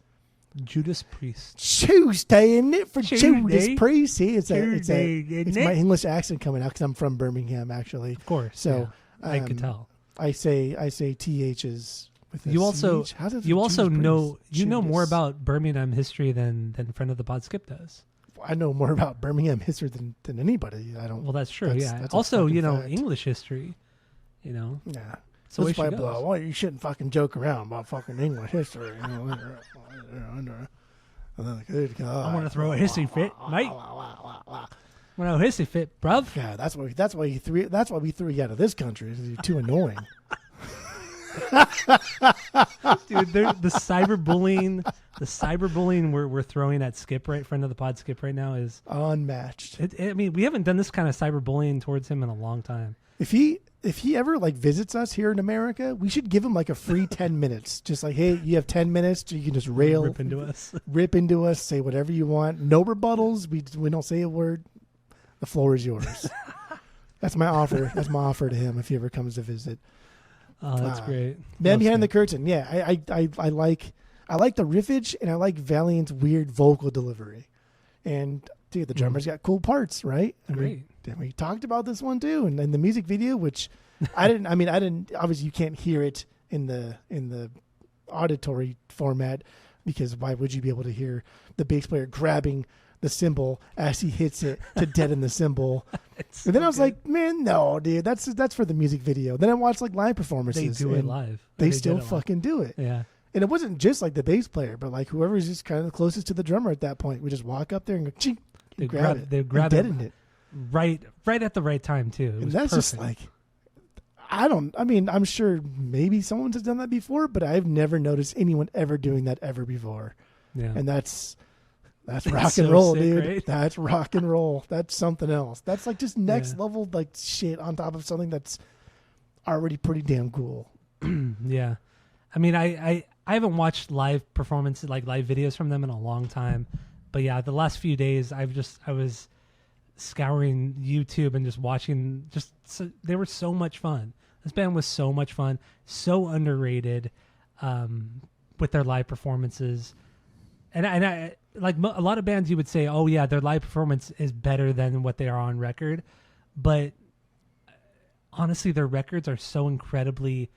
Priest. Tuesday, isn't it, for Judas Priest? See, it's my English accent coming out because I'm from Birmingham, actually. Of course. So yeah, I could tell. I say THs with you also CH. How does you also Judas know Priest you know Judas? more about Birmingham history than friend of the pod Skip does. I know more about Birmingham history than anybody. I don't. Well, that's true. That's also, fact. English history. Yeah. So that's why well, you shouldn't fucking joke around about fucking English history. And then, good God. I want to throw a hissy fit, mate. Well, no hissy fit, bruv. Yeah, that's why we threw you out of this country. You're too annoying. Dude, the cyberbullying we're throwing at Skip, right, friend of the pod Skip right now is unmatched. I mean, we haven't done this kind of cyberbullying towards him in a long time. If he ever like visits us here in America, we should give him like a free 10 minutes. Just like, hey, you have 10 minutes. So you can just rip into us, say whatever you want. No rebuttals. We don't say a word. The floor is yours. That's my offer. That's my offer to him if he ever comes to visit. Oh, that's great. Man Behind the Curtain. Yeah, I like the riffage and I like Valiant's weird vocal delivery. And dude, the drummers got cool parts, right? Great. We talked about this one too, and then the music video, which I didn't. Obviously, you can't hear it in the auditory format because why would you be able to hear the bass player grabbing the cymbal as he hits it to deaden the cymbal? And then I was like, man, no, dude, that's for the music video. Then I watched like live performances. They do it live. They still fucking do it. Yeah. And it wasn't just like the bass player, but like whoever's just kind of the closest to the drummer at that point. We just walk up there and go, chink, and grab it. They grab it. Right at the right time too. And that's perfect. Just like, I'm sure maybe someone has done that before, but I've never noticed anyone ever doing that ever before. Yeah. And that's It's rock and so roll, sick, dude. right? That's rock and roll. That's something else. That's like just next level like shit on top of something that's already pretty damn cool. Yeah. I mean, I haven't watched live performances, like live videos from them in a long time. But yeah, the last few days I was scouring YouTube and just watching, they were so much fun. This band was so much fun, so underrated with their live performances. And I like a lot of bands, you would say, oh yeah, their live performance is better than what they are on record. But honestly, their records are so incredibly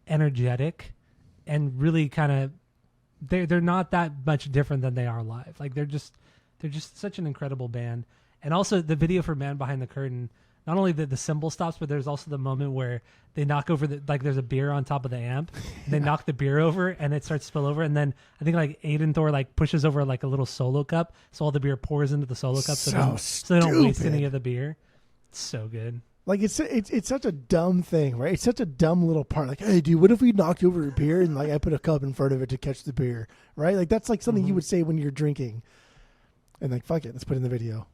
energetic and really kind of, they're not that much different than they are live. Like they're just such an incredible band. And also the video for Man Behind the Curtain, not only the cymbal stops, but there's also the moment where they knock over there's a beer on top of the amp. And they knock the beer over and it starts to spill over. And then I think like Aiden Thorr like pushes over like a little solo cup. So all the beer pours into the solo cup. So they don't waste any of the beer. It's so good. Like it's such a dumb thing, right? It's such a dumb little part. Like, hey, dude, what if we knocked over a beer and like I put a cup in front of it to catch the beer, right? Like that's like something you would say when you're drinking, and like fuck it, let's put it in the video.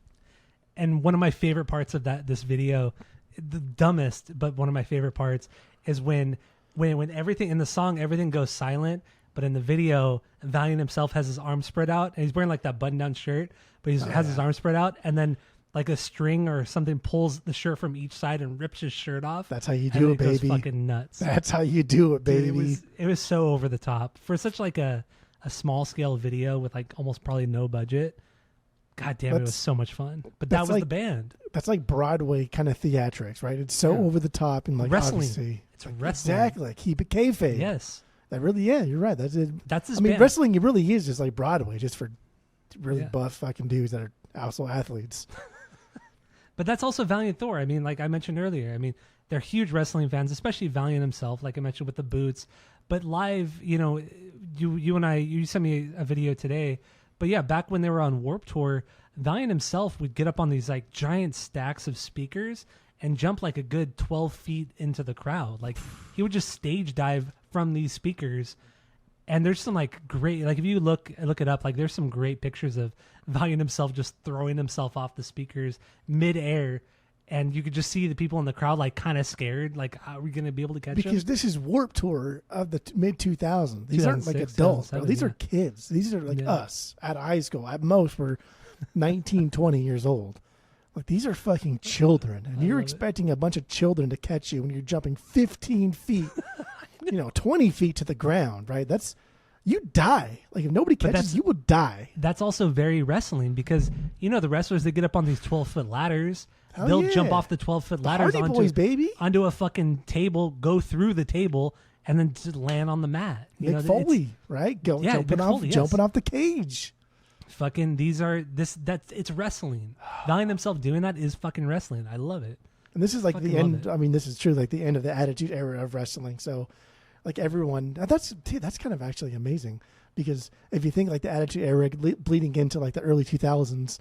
And one of my favorite parts of this video, the dumbest, but one of my favorite parts is when everything in the song, everything goes silent, but in the video, Valiant himself has his arms spread out and he's wearing like that button down shirt, but he has his arms spread out, and then like a string or something pulls the shirt from each side and rips his shirt off. That's how you do it, baby. Goes fucking nuts. That's how you do it, baby. Dude, it was so over the top for such like a small scale video with like almost probably no budget. God damn, it was so much fun. But that was like, the band. That's like Broadway kind of theatrics, right? It's so over the top and like wrestling. Obviously, it's wrestling. Exactly. Keep it kayfabe. Yes. That really, yeah, you're right. That's it. That's his I mean, band. wrestling, it really is just like Broadway, just for really buff fucking dudes that are also athletes. But that's also Valient Thorr. I mean, like I mentioned earlier, I mean, they're huge wrestling fans, especially Valiant himself, like I mentioned with the boots. But live, you and I, you sent me a video today. But yeah, back when they were on Warped Tour, Valiant himself would get up on these like giant stacks of speakers and jump like a good 12 feet into the crowd. Like he would just stage dive from these speakers. And there's some like great, like if you look it up, like there's some great pictures of Valiant himself just throwing himself off the speakers midair, and you could just see the people in the crowd like kind of scared, like how are we going to be able to catch him? Because this is Warped Tour of the mid 2000s. These aren't like adults, bro. These are kids. These are like us at high school. At most, we're 19, 20 years old. Like these are fucking children, and you're expecting a bunch of children to catch you when you're jumping 15 feet. 20 feet to the ground, right? You die. Like if nobody catches you, would die. That's also very wrestling because the wrestlers, they get up on these 12-foot ladders. They'll jump off the 12-foot ladders onto a fucking table, go through the table, and then just land on the mat. Mick Foley, right? Jumping off the cage. Fucking it's wrestling. Valiant himself doing that is fucking wrestling. I love it. And this is like the end. I mean, this is true, like the end of the Attitude Era of wrestling. So, like everyone, that's kind of actually amazing because if you think like the Attitude Era bleeding into like the early 2000s,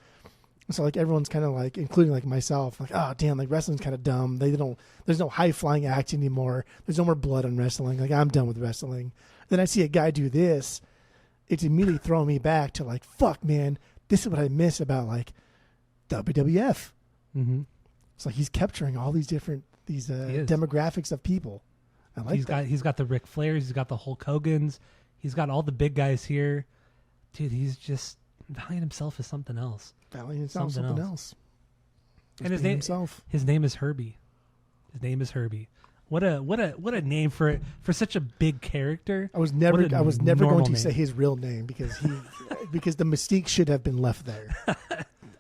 so like everyone's kind of like, including like myself, like, oh damn, like wrestling's kind of dumb. There's no high flying act anymore. There's no more blood on wrestling. Like I'm done with wrestling. Then I see a guy do this, it's immediately throwing me back to like, fuck man, this is what I miss about like WWF. Mm-hmm. It's like he's capturing all these different demographics of people. I like that. He's got the Ric Flairs, he's got the Hulk Hogans, he's got all the big guys here. Dude, he's just Valiant himself is something else. Valiant himself something else. And his name is Herbie. His name is Herbie. What a name for such a big character. I was never going to say his real name because because the mystique should have been left there.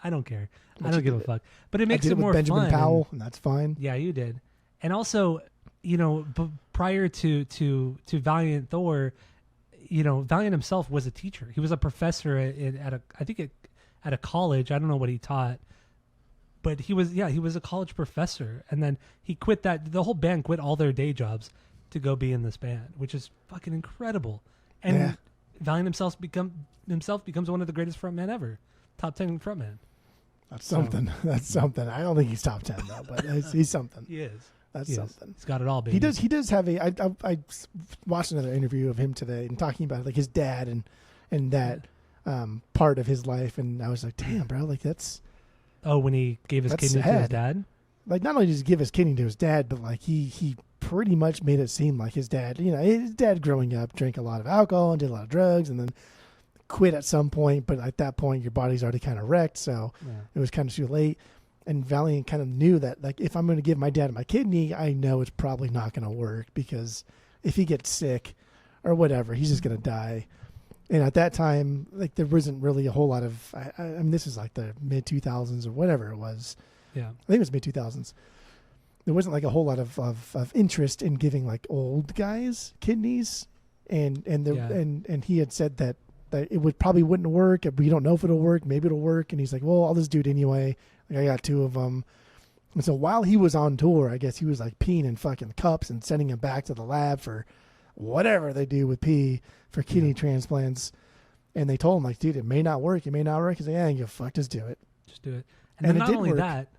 I don't care. I don't give a fuck. But it makes it more Benjamin fun. Powell, and that's fine. Yeah, you did. And also, prior to Valiant Thorr, Valiant himself was a teacher. He was a professor at a college. I don't know what he taught, but he was a college professor. And then he quit that. The whole band quit all their day jobs to go be in this band, which is fucking incredible. And Valiant himself becomes one of the greatest frontmen ever. Top 10 frontman. That's something. That's something. I don't think he's top 10 though, but he's something. He is. That's something. He's got it all, baby. He does have I watched another interview of him today and talking about like his dad and that part of his life, and I was like, damn, bro, like that's when he gave his kidney to his sad. dad. Like, not only did he give his kidney to his dad, but like he pretty much made it seem like his dad, his dad growing up drank a lot of alcohol and did a lot of drugs, and then quit at some point. But at that point, your body's already kind of wrecked, so it was kind of too late. And Valiant kind of knew that, like, if I'm going to give my dad my kidney, I know it's probably not going to work, because if he gets sick or whatever, he's just going to die. And at that time, like, there wasn't really a whole lot of, I mean, this is like the mid 2000s or whatever it was. Yeah. I think it was mid 2000s. There wasn't like a whole lot of interest in giving like old guys kidneys. And he had said that it wouldn't work. We don't know if it'll work. Maybe it'll work. And he's like, well, I'll just do it anyway. Like, I got 2 of them. And so while he was on tour, I guess he was like peeing in fucking cups and sending them back to the lab for whatever they do with pee for kidney transplants. And they told him, like, dude, it may not work. It may not work. He's like, yeah, you fuck, just do it. Just do it. And then not only work that,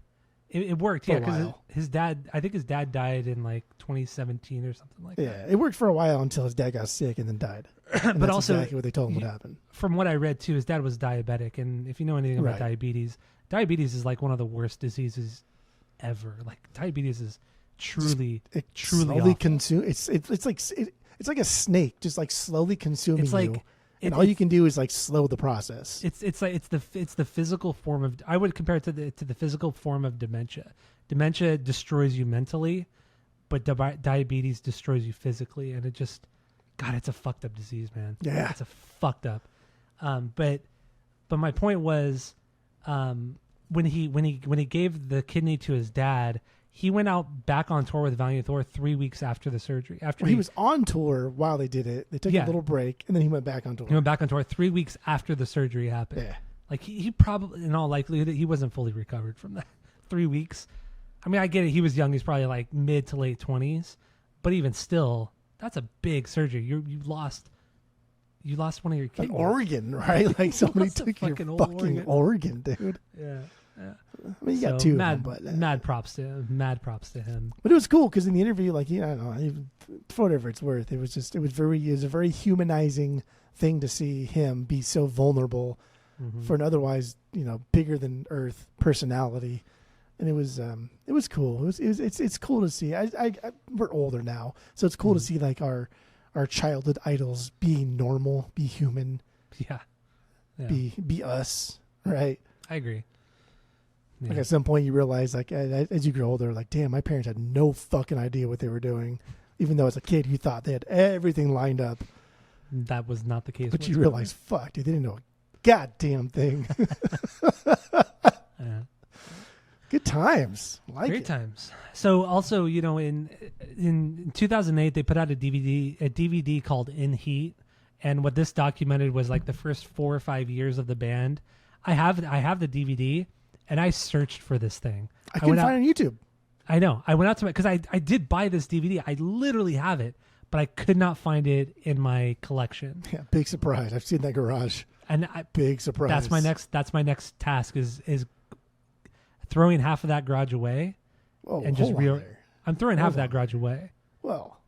it worked. Yeah, because his dad, I think his dad died in like 2017 or something like that. Yeah, it worked for a while until his dad got sick and then died. And but that's also, exactly what they told him would happen. From what I read too, his dad was diabetic, and if you know anything about diabetes is like one of the worst diseases ever. Like, diabetes is truly slowly consume. It's like a snake, just like slowly consuming you. And all you can do is like slow the process. It's the physical form of, I would compare it to the physical form of dementia. Dementia destroys you mentally, but diabetes destroys you physically, and it just, God, it's a fucked up disease, man. Yeah, it's a fucked up. But my point was, when he gave the kidney to his dad, he went out back on tour with Valient Thorr 3 weeks after the surgery. He was on tour while they did it. They took a little break, and then he went back on tour. He went back on tour 3 weeks after the surgery happened. Yeah. Like, he probably, in all likelihood, he wasn't fully recovered from that 3 weeks. I mean, I get it. He was young. He's probably like mid to late 20s. But even still, that's a big surgery. You lost one of your kidneys. An organ, right? Like, somebody took your fucking organ, dude. Yeah. I mean, you got 2 of them, but mad props to him. But it was cool because in the interview, like, I don't know, for whatever it's worth, it was a very humanizing thing to see him be so vulnerable for an otherwise, bigger than earth personality, and it was cool. It's cool to see. We're older now, so it's cool to see like our childhood idols being normal, be human, be us, right? I agree. Yeah. Like, at some point you realize, like, as you grow older, like, damn, my parents had no fucking idea what they were doing. Even though as a kid you thought they had everything lined up. That was not the case. But you realize, fuck, dude, they didn't know a goddamn thing. Yeah. Good times. Great times. So also, in 2008 they put out a DVD called In Heat, and what this documented was like the first 4 or 5 years of the band. I have the DVD. And I searched for this thing. I couldn't find it on YouTube. I know. I went out to because I did buy this DVD. I literally have it, but I could not find it in my collection. Yeah, big surprise. I've seen that garage. And big surprise. That's my next task is throwing half of that garage away. Oh, and just I'm throwing half of that garage away. Well,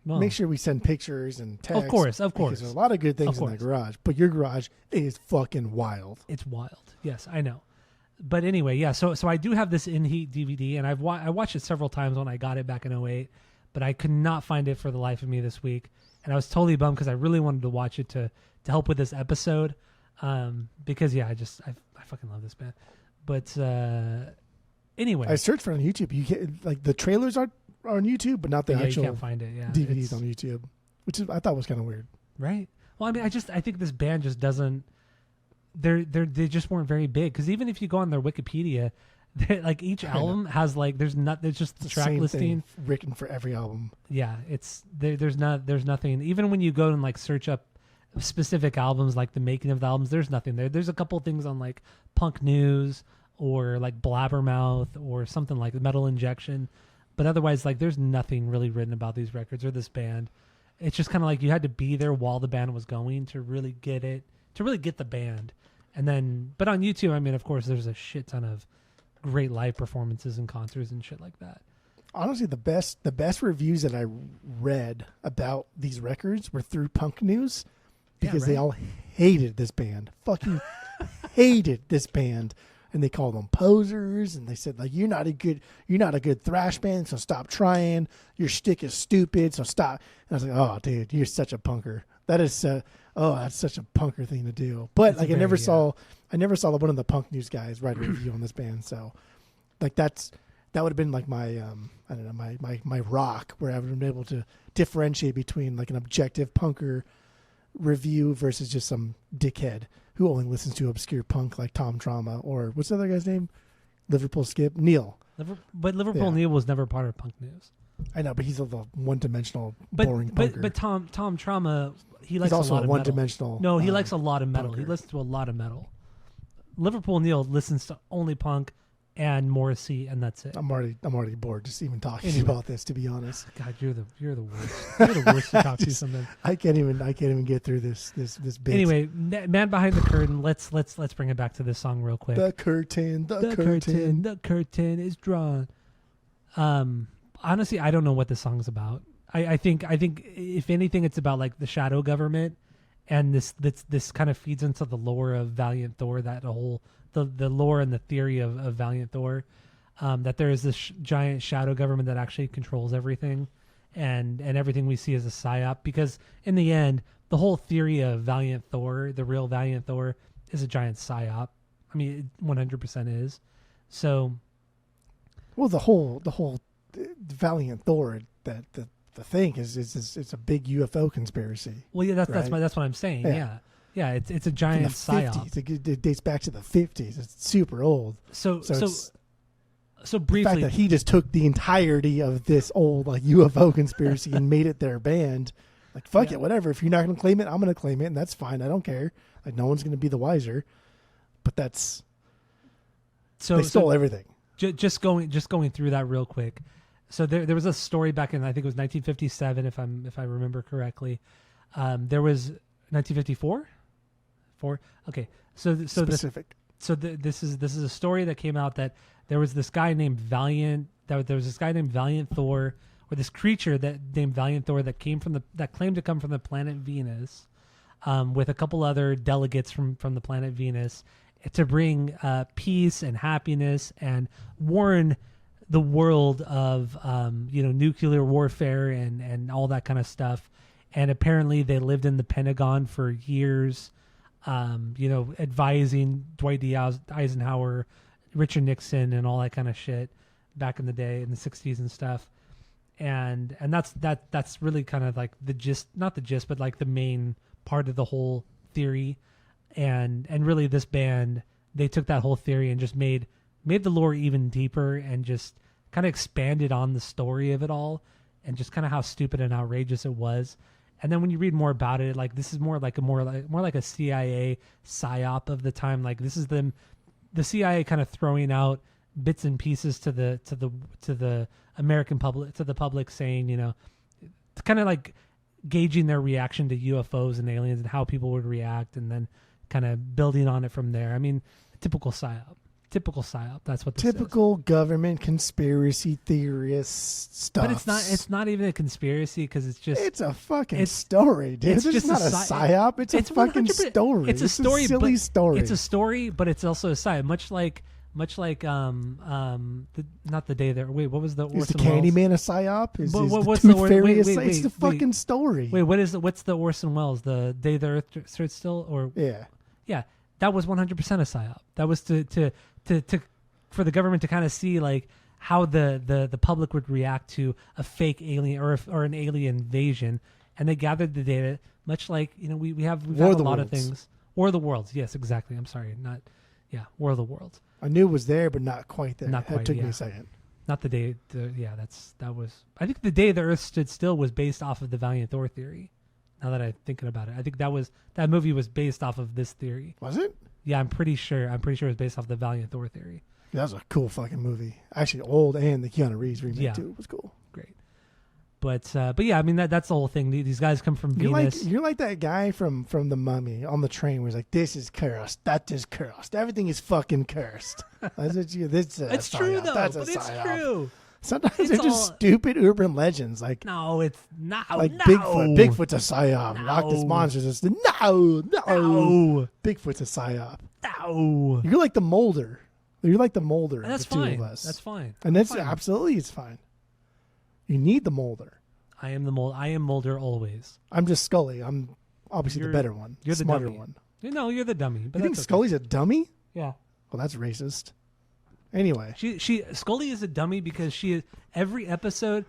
make sure we send pictures and texts. Of course. Because there's a lot of good things in that garage, but your garage is fucking wild. It's wild. Yes, I know. But anyway, yeah, so I do have this In Heat DVD, and I watched it several times when I got it back in 2008, but I could not find it for the life of me this week. And I was totally bummed because I really wanted to watch it to help with this episode. Because, yeah, I fucking love this band. But anyway. I searched for it on YouTube. You get, like, the trailers are on YouTube, but not the actual you can't find it, DVDs on YouTube, which I thought was kind of weird. Right. Well, I mean, I think this band just doesn't. They just weren't very big, because even if you go on their Wikipedia, like each album has like there's just the track listing written for every album. Yeah, there's nothing. Even when you go and like search up specific albums, like the making of the albums, there's nothing there. There's a couple of things on like Punk News or like Blabbermouth or something like Metal Injection, but otherwise like there's nothing really written about these records or this band. It's just kind of like you had to be there while the band was going to really get it, to really get the band. And then, but on YouTube, I mean, of course, there's a shit ton of great live performances and concerts and shit like that. Honestly, the best reviews that I read about these records were through Punk News, because right. they all hated this band. Fucking hated this band. And they called them posers, and they said, like, you're not a good thrash band, so stop trying. Your shtick is stupid, so stop. And I was like, oh, dude, you're such a punker. That's such a punker thing to do. But like, I never saw one of the punk news guys write a review on this band. So, like, that would have been like my I don't know, my rock, where I would have been able to differentiate between like an objective punker review versus just some dickhead who only listens to obscure punk like Tom Trauma, or what's the other guy's name? Liverpool Skip? Neil. But Liverpool Neil was never part of punk news. I know, but he's a one-dimensional, boring punker. But Tom Trauma, he likes also a lot of one-dimensional. Metal. No, he likes a lot of metal. Punker. He listens to a lot of metal. Liverpool Neil listens to only punk and Morrissey, and that's it. I'm already bored just even talking about this, to be honest. God, you're the worst. You're the worst to talk to sometimes. I can't even get through this bit. Anyway, Man Behind the Curtain. Let's bring it back to this song real quick. The curtain is drawn. Honestly, I don't know what this song's about. I think if anything, it's about like the shadow government, and this kind of feeds into the lore of Valiant Thorr. That whole the lore and the theory of Valiant Thorr, that there is this giant shadow government that actually controls everything, and everything we see is a psyop. Because in the end, the whole theory of Valiant Thorr, the real Valiant Thorr, is a giant psyop. I mean, it 100% is. So, well, the whole Valiant Thorr, that the thing is it's a big UFO conspiracy. Well, yeah, that's what I'm saying. Yeah, it's a giant psyop. It dates back to the 50s. It's super old. So briefly, the fact that he just took the entirety of this old like UFO conspiracy and made it their band, like fuck it, whatever. If you're not going to claim it, I'm going to claim it, and that's fine. I don't care. Like, no one's going to be the wiser. But that's they stole everything. Just going through that real quick. So there was a story back in, I think it was 1957, if I remember correctly. There was 1954. Okay. So specific. This is a story that came out that there was this guy named Valiant Thorr, or this creature named Valiant Thorr that claimed to come from the planet Venus, with a couple other delegates from the planet Venus, to bring peace and happiness and warn the world of nuclear warfare and all that kind of stuff. And apparently they lived in the Pentagon for years, advising Dwight D. Eisenhower, Richard Nixon, and all that kind of shit back in the day in the 60s and stuff. And that's really kind of like the gist, not the gist, but like the main part of the whole theory. And really this band, they took that whole theory and just made the lore even deeper, and just kind of expanded on the story of it all, and just kind of how stupid and outrageous it was. And then when you read more about it, like, this is more like a CIA psyop of the time. Like, this is the CIA kind of throwing out bits and pieces to the American public, to the public, saying, it's kind of like gauging their reaction to UFOs and aliens and how people would react, and then kind of building on it from there. I mean, typical psyop. That's what this typical is. Government conspiracy theorist stuff. But it's not even a conspiracy, because it's a fucking story, dude. It's just not a psyop. It's a fucking story. It's a story, silly story. It's a story, but it's also a psyop. Much like not the day there. Wait, what was the Orson Welles? Is the Candyman a psyop? What's the fairy? It's the fucking story. Wait, what's the Orson Welles? The Day the Earth Stood Still, or yeah, that was 100% a psyop. That was to for the government to kind of see like how the public would react to a fake alien or an alien invasion, and they gathered the data, much like we've had a lot of things. War of the Worlds, yes, exactly. I'm sorry, War of the Worlds. I knew it was there, but not quite there. Not quite, it took me a second. Not the day. That was. I think the day the Earth stood still was based off of the Valiant Thorr theory. Now that I'm thinking about it, I think that movie was based off of this theory. Was it? Yeah, I'm pretty sure it was based off the Valiant Thorr theory. That was a cool fucking movie. Actually, old, and the Keanu Reeves remake too was cool. Great. But yeah, I mean that's the whole thing. These guys come from Venus. You're like that guy from The Mummy on the train, where he's like, "This is cursed. That is cursed. Everything is fucking cursed." That's what you. It's true though. But it's true. Sometimes It's they're just all- stupid urban legends, like No, it's not. like no. Bigfoot's a psyop. No. Loch Ness monsters is no. No. Bigfoot's a psyop. No. You're like the Molder. You're like the Molder. That's of the two fine. of us. That's fine. And that's fine. absolutely it's fine. You need the Molder. I am the Mulder. I am Mulder always. I'm just Scully. I'm obviously the You're- better one. you're the smarter dummy. one. No, you're the dummy. But You think that's okay. Scully's a dummy? Yeah. Well, that's racist. Anyway, Scully is a dummy because she is every episode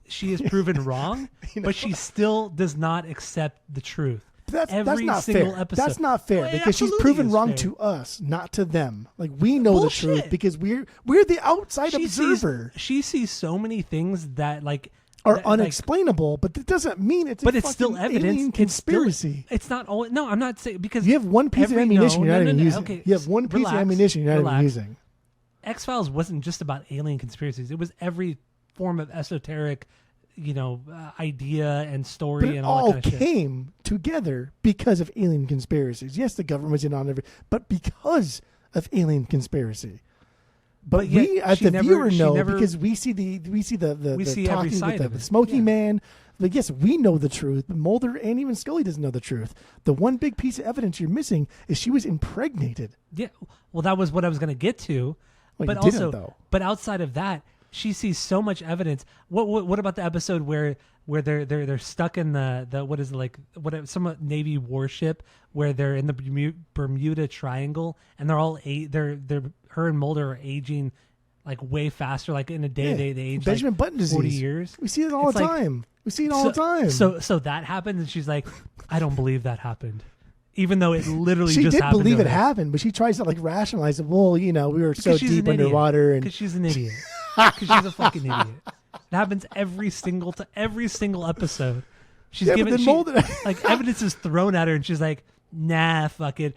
she is proven wrong, but she still does not accept the truth. that's Every not single fair. episode. That's not fair Well, it because she's absolutely proven is wrong fair. to us, not to them. Like we know the truth Bullshit. because we're the outside She observer. she sees so many things that like Are that, like, unexplainable, but that doesn't mean it's. but a it's still fucking evidence. alien It's still- conspiracy. It's not all. No, I'm not saying because You have one piece of ammunition you're not even using. Okay, You have one piece relax, of ammunition you're not relax. even using. X-Files wasn't just about alien conspiracies. It was every form of esoteric, idea and story But it and all all that kind of shit. came together because of alien conspiracies. Yes, the government was in on every, but because of alien conspiracy. But yet we, as she the never- viewer, she know never- because we see the We see every talking side with of the it. Smoky Yeah. Man. Like, yes, we know the truth, but Mulder and even Scully doesn't know the truth. The one big piece of evidence you're missing is she was impregnated. Yeah. Well, that was what I was going to get to. Well, but you didn't, also, though. but outside of that, she sees so much evidence. What about the episode where they're stuck in the what is it like some Navy warship where they're in the Bermuda Triangle and they're all they're her and Mulder are aging like way faster. Like in a day Yeah. they age Benjamin like Button disease. 40 years. We see it all It's the like- time. We see it all the time. So that happened, and she's like, I don't believe that happened, even though it literally she just did happened. believe to it her. happened, but she tries to like rationalize it. Well, we were so Because she's deep an idiot. underwater, and Because she's an idiot. Because she's a fucking idiot. It happens every single episode. She's Yeah, but given then Mulder- like evidence is thrown at her, and she's like, "Nah, fuck it.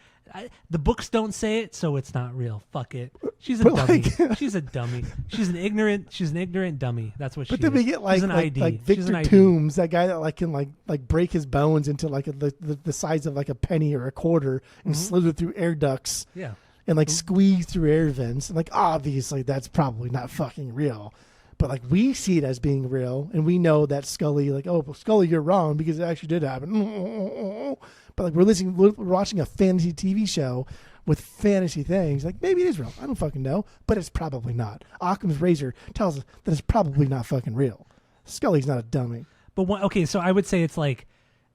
The books don't say it, so it's not real. Fuck it." She's a But, dummy. like- She's a dummy. She's an ignorant dummy. That's what she But then is. we get She's an like ID. like She's an Victor ID. Toombs, that guy that like can like break his bones into like the size of like a penny or a quarter and slither through air ducts Yeah. and like squeeze through air vents. And like obviously that's probably not fucking real. But like we see it as being real, and we know that Scully, like, oh, well, Scully, you're wrong because it actually did happen. But like we're watching a fantasy TV show with fantasy things. Like maybe it is real. I don't fucking know, but it's probably not. Occam's razor tells us that it's probably not fucking real. Scully's not a dummy. But okay, so I would say it's like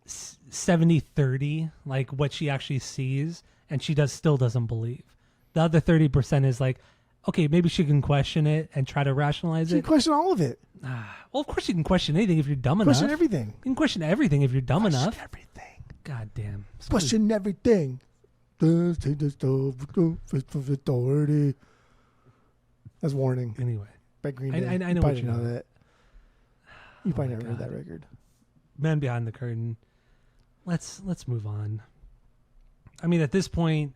70-30, like what she actually sees, and she still doesn't believe. The other 30% is like, okay, maybe she can question it and try to rationalize You it. can question all of it. Well, of course you can question anything if you're dumb Question enough. everything. You can question everything if you're dumb Question enough. everything. God damn. Question everything. Take the stuff with authority. That's Warning Anyway, by Green I Day. know You what probably you know know. that. You probably my never heard God. that record. Man Behind the Curtain. Let's move on. I mean, at this point,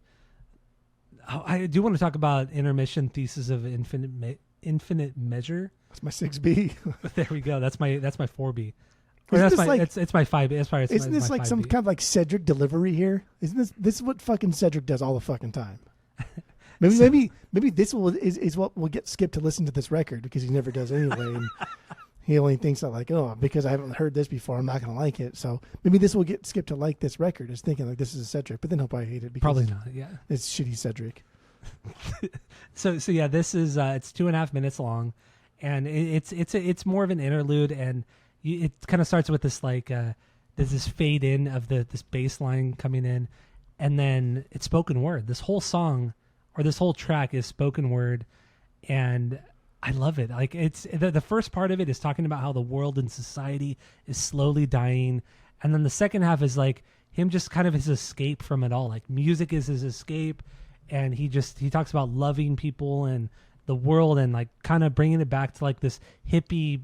I do want to talk about intermission thesis of infinite measure. That's my 6B. There we go. That's my 4B. Or Isn't that's this my like- it's my 5. It's probably Isn't this my like some 5B. kind of like Cedric delivery here? Isn't this is what fucking Cedric does all the fucking time? Maybe this is what will get skipped to listen to this record because he never does anyway. And he only thinks that like, oh, because I haven't heard this before, I'm not gonna like it. So maybe this will get skipped to like this record, is thinking like this is a Cedric, but then he'll probably hate it because Probably not. Yeah. it's shitty Cedric. So yeah, this is it's 2.5 minutes long, and it's more of an interlude, and it kind of starts with this like there's this fade in of this bass line coming in, and then it's spoken word. This whole song or this whole track is spoken word, and I love it. Like it's the first part of it is talking about how the world and society is slowly dying, and then the second half is like him just kind of his escape from it all. Like music is his escape. And he talks about loving people and the world and like kind of bringing it back to like this hippie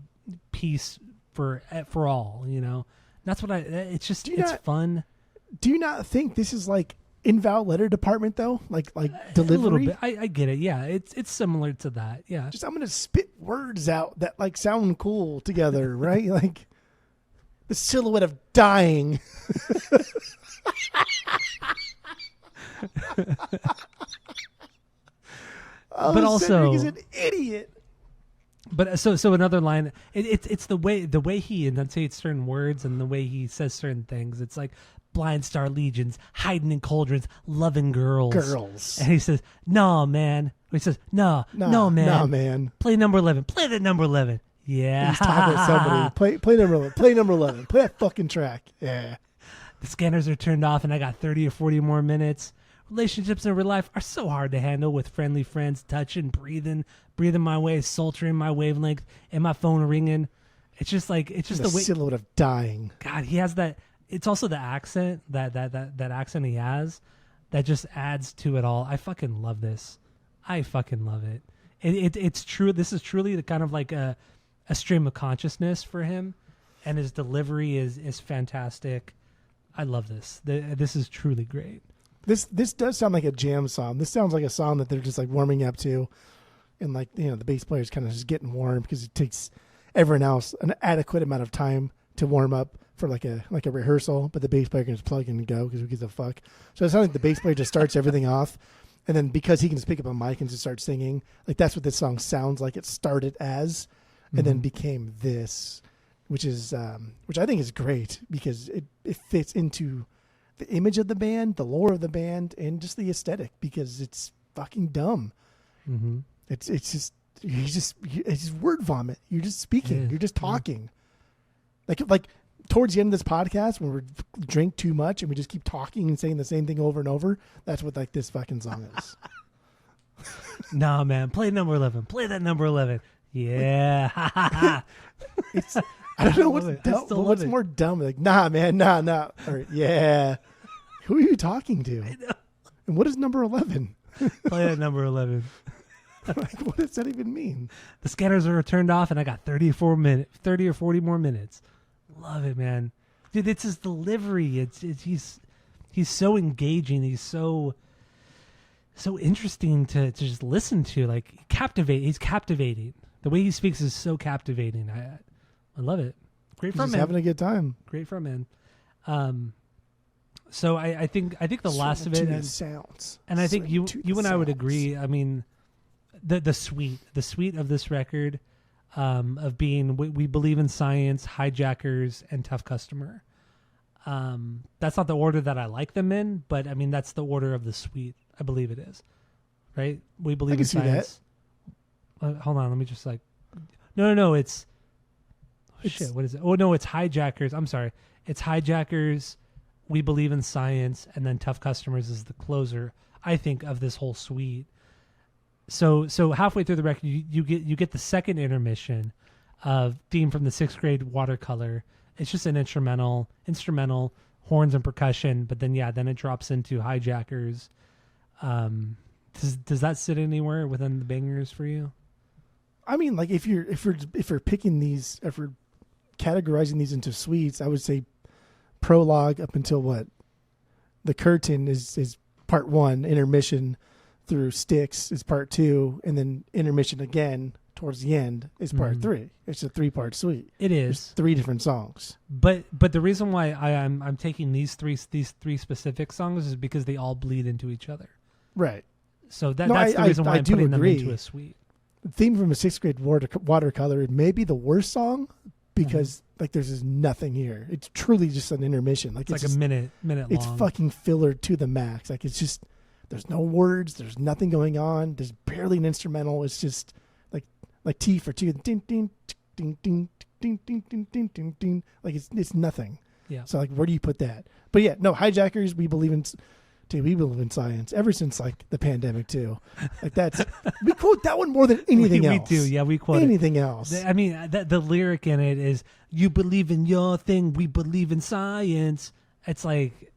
peace for all, you know. That's what it's just it's fun. Do you not think this is like invalid letter department though? Like delivery? A little bit. I get it. Yeah, it's similar to that. Yeah. Just I'm gonna spit words out that like sound cool together, right? Like the silhouette of dying. But also- Cedric is an idiot. But so another line. It's the way he enunciates certain words and the way he says certain things. It's like blind star legions hiding in cauldrons, loving girls. And he says, "No, man." He says, "No, man. No, man. Play number 11. Play that number 11." Yeah. He's talking to somebody. Play number 11. Play number 11. Play that fucking track. Yeah. The scanners are turned off, and I got 30 or 40 more minutes. Relationships in real life are so hard to handle with friendly friends, touching, breathing my way, sultering my wavelength, and my phone ringing. It's just the way. Silhouette of dying. God, he has that. It's also the accent that accent he has that just adds to it all. I fucking love this. I fucking love it. It's true. This is truly the kind of like a stream of consciousness for him, and his delivery is fantastic. I love this. This is truly great. This does sound like a jam song. This sounds like a song that they're just like warming up to, and like the bass player's kind of just getting warm because it takes everyone else an adequate amount of time to warm up for like a rehearsal, but the bass player can just plug in and go because who gives a fuck. So it sounds like the bass player just starts everything off, and then because he can just pick up a mic and just start singing, like that's what this song sounds like. It started as, and then became this, which I think is great because it fits into the image of the band, the lore of the band, and just the aesthetic because it's fucking dumb. Mm-hmm. It's just word vomit. You're just speaking. You're just talking. Like towards the end of this podcast when we drink too much and we just keep talking and saying the same thing over and over. That's what like this fucking song is. Nah, man, play number 11. Play that number 11. Yeah. I don't know what's more dumb. Like, nah, man, nah. Or, yeah. Who are you talking to? I know. And what is number 11? Play that number 11. Like, what does that even mean? The scanners are turned off, and I got 30 or 40 more minutes. Love it, man. Dude, it's his delivery. He's so engaging. He's so interesting to just listen to. Like he's captivating. The way he speaks is so captivating. I love it. Great He's frontman. having a good time. Great frontman. So I think the last of it sounds. And I think you and I would agree. I mean, the suite of this record, of being we believe in science, hijackers, and tough customer. That's not the order that I like them in, but I mean that's the order of the suite. I believe it is, right? We believe in science. Hold on, let me just like. No, it's shit. What is it? Oh no, it's hijackers. I'm sorry, it's hijackers. We believe in science, and then tough customers is the closer. I think of this whole suite. So halfway through the record, you get the second intermission of theme from the 6th grade watercolor. It's just an instrumental, horns and percussion, but then it drops into hijackers. Does that sit anywhere within the bangers for you? I mean, like if we're picking these, if we're categorizing these into suites, I would say prologue up until what? The curtain is part 1, intermission through Sticks is part 2, and then intermission again towards the end is part 3. It's a 3-part suite. It is. There's 3 different songs. But the reason why I'm taking these three specific songs is because they all bleed into each other. Right. So that's the reason why I'm putting them into a suite. The theme from a 6th grade watercolor may be the worst song because like there's just nothing here. It's truly just an intermission. Like it's like a minute long. It's fucking filler to the max. Like it's just there's no words. There's nothing going on. There's barely an instrumental. It's just like T for 2. Ding ding ding ding ding ding ding ding ding ding. Like it's nothing. Yeah. So like where do you put that? But yeah, no, hijackers. We believe in science ever since like the pandemic too. Like we quote that one more than anything else. We do, yeah. We quote anything else. I mean, the lyric in it is "You believe in your thing, we believe in science." It's like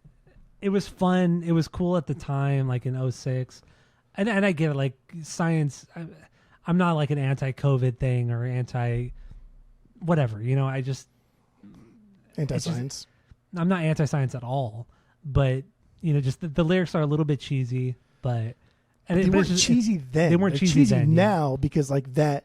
it was fun. It was cool at the time, like in 2006. And I get it, like science. I'm not like an anti-COVID thing or whatever. I just anti-science. I'm not anti-science at all, but. Just the lyrics are a little bit cheesy, but they weren't cheesy then. They weren't cheesy then, now because like that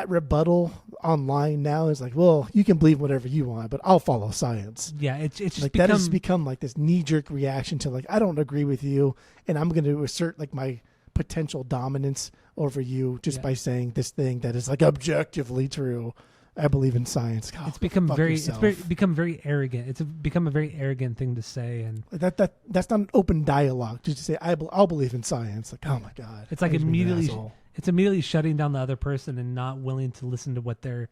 rebuttal online now is like, well, you can believe whatever you want, but I'll follow science. Yeah, it's just like that has become like this knee jerk reaction to like I don't agree with you, and I'm going to assert like my potential dominance over you just by saying this thing that is like objectively true. I believe in science. God, it's become very yourself. it's become very arrogant. It's become a very arrogant thing to say, and that's not an open dialogue. Just to say I'll believe in science. Like, oh my God, it's like immediately shutting down the other person and not willing to listen to what their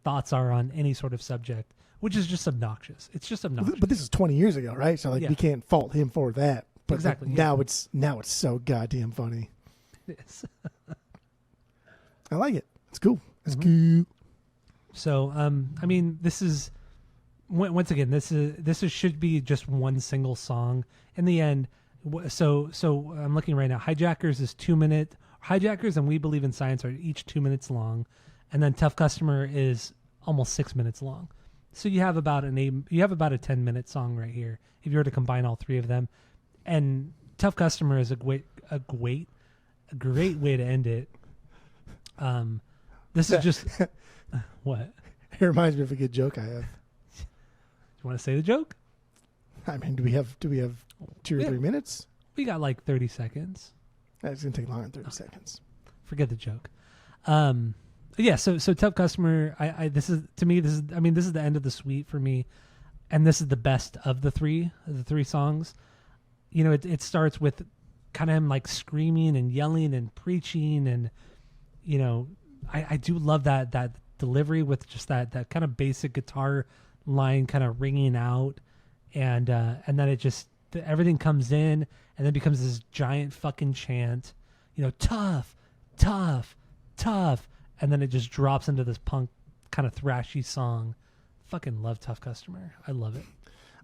thoughts are on any sort of subject, which is just obnoxious. It's just obnoxious. But this is 20 years ago, right? So like we can't fault him for that. But exactly. Now it's so goddamn funny. It is. I like it. It's cool. It's cool. So, I mean, this is once again, this should be just one single song. In the end, so I'm looking right now. Hijackers is 2 minute. Hijackers and We Believe in Science are each 2 minutes long, and then Tough Customer is almost 6 minutes long. So you have about a 10-minute song right here if you were to combine all three of them. And Tough Customer is a great way to end it. This is just what? It reminds me of a good joke I have. You want to say the joke? I mean, do we have 2 or 3 minutes? We got like 30 seconds. It's gonna take longer than 30 seconds. Forget the joke. Yeah. So Tough Customer. This is the end of the suite for me, and this is the best of the three songs. You know, it starts with kind of him like screaming and yelling and preaching, and you know, I do love that delivery with just that kind of basic guitar line kind of ringing out, and then it just everything comes in and then becomes this giant fucking chant, you know, tough, tough, tough, and then it just drops into this punk kind of thrashy song. Fucking love Tough Customer. I love it.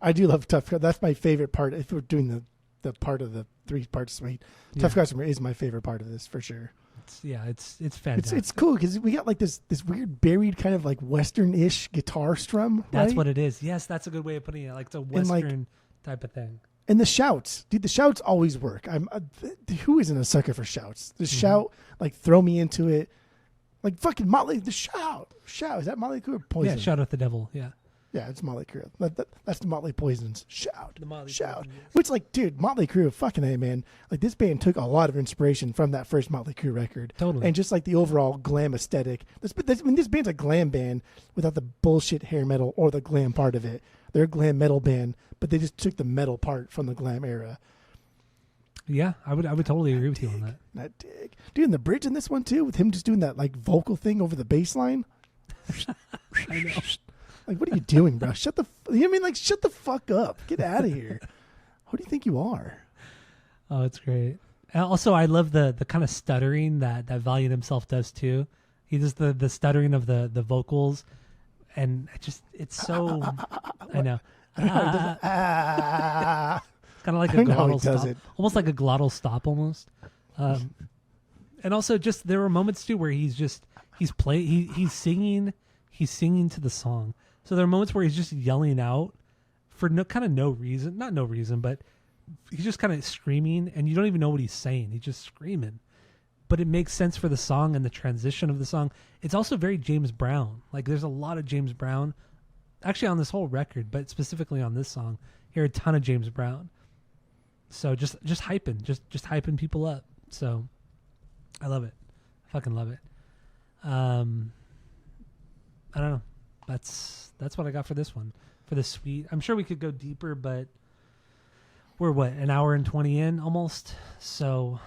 I do love Tough Customer. That's my favorite part. If we're doing the part of the 3-part suite, Tough Customer is my favorite part of this for sure. It's fantastic. It's cool because we got like this weird buried kind of like Western-ish guitar strum. That's right? what it is. Yes, that's a good way of putting it. Like it's a Western type of thing. And the shouts, dude, the shouts always work. Who isn't a sucker for shouts? The shout, like throw me into it, like fucking Motley. The shout. Is that Motley Crue or Poison? Yeah, shout at the devil. Yeah. Yeah, it's Motley Crue. That's the Motley Poison's shout. The Motley shout. Poison, yes. Which, like, dude, Motley Crue, fucking A, man. Like, this band took a lot of inspiration from that first Motley Crue record. Totally. And just, like, the overall glam aesthetic. This band's a glam band without the bullshit hair metal or the glam part of it. They're a glam metal band, but they just took the metal part from the glam era. Yeah, I would totally agree with you on that. That dig. Dude, and the bridge in this one, too, with him just doing that, like, vocal thing over the bass line. I know. Like, what are you doing, bro? Shut the fuck up. Get out of here. Who do you think you are? Oh, it's great. And also, I love the kind of stuttering that Valiant himself does too. He does the stuttering of the vocals, and it's so. I know. Kind of like a glottal stop, almost like a glottal stop, almost. And also, just there were moments too where he's singing to the song. So there are moments where he's just yelling out for no reason, not no reason, but he's just kind of screaming, and you don't even know what he's saying. He's just screaming, but it makes sense for the song and the transition of the song. It's also very James Brown. Like there's a lot of James Brown, actually on this whole record, but specifically on this song, hear a ton of James Brown. So just hyping, just hyping people up. So I love it. I fucking love it. I don't know. That's what I got for this one, for this suite. I'm sure we could go deeper, but we're an hour and 20 in almost. So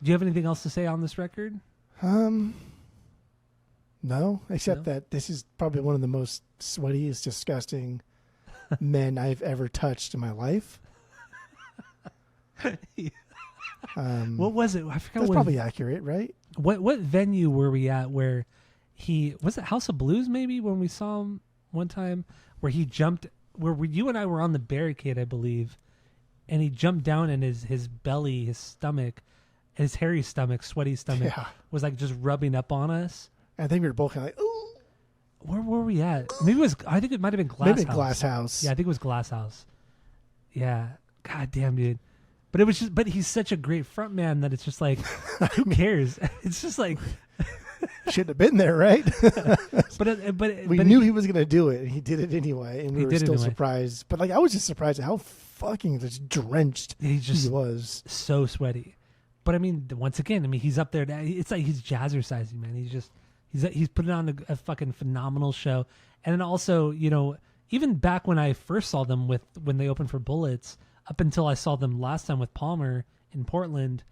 do you have anything else to say on this record? No, except that this is probably one of the most sweatiest, disgusting men I've ever touched in my life. What was it? I forgot. That's probably accurate, right? What venue were we at where was it House of Blues maybe when we saw him one time where he jumped you and I were on the barricade, I believe, and he jumped down and his belly, his stomach, his hairy stomach, sweaty stomach was like just rubbing up on us. I think we were both kind of like, ooh. Where were we at? I think it might have been Glass House. Maybe Glass House. Yeah, I think it was Glass House. Yeah. God damn, dude. But he's such a great front man that it's just like, who cares? It's just like, Shouldn't have been there, right? We knew he was going to do it, and he did it anyway, and we were still surprised. But like, I was just surprised at how fucking just drenched he was. So sweaty. But I mean, once again, I mean, he's up there. It's like he's jazzercising, man. He's putting on a fucking phenomenal show. And then also, you know, even back when I first saw them when they opened for Bullets, up until I saw them last time with Palmer in Portland,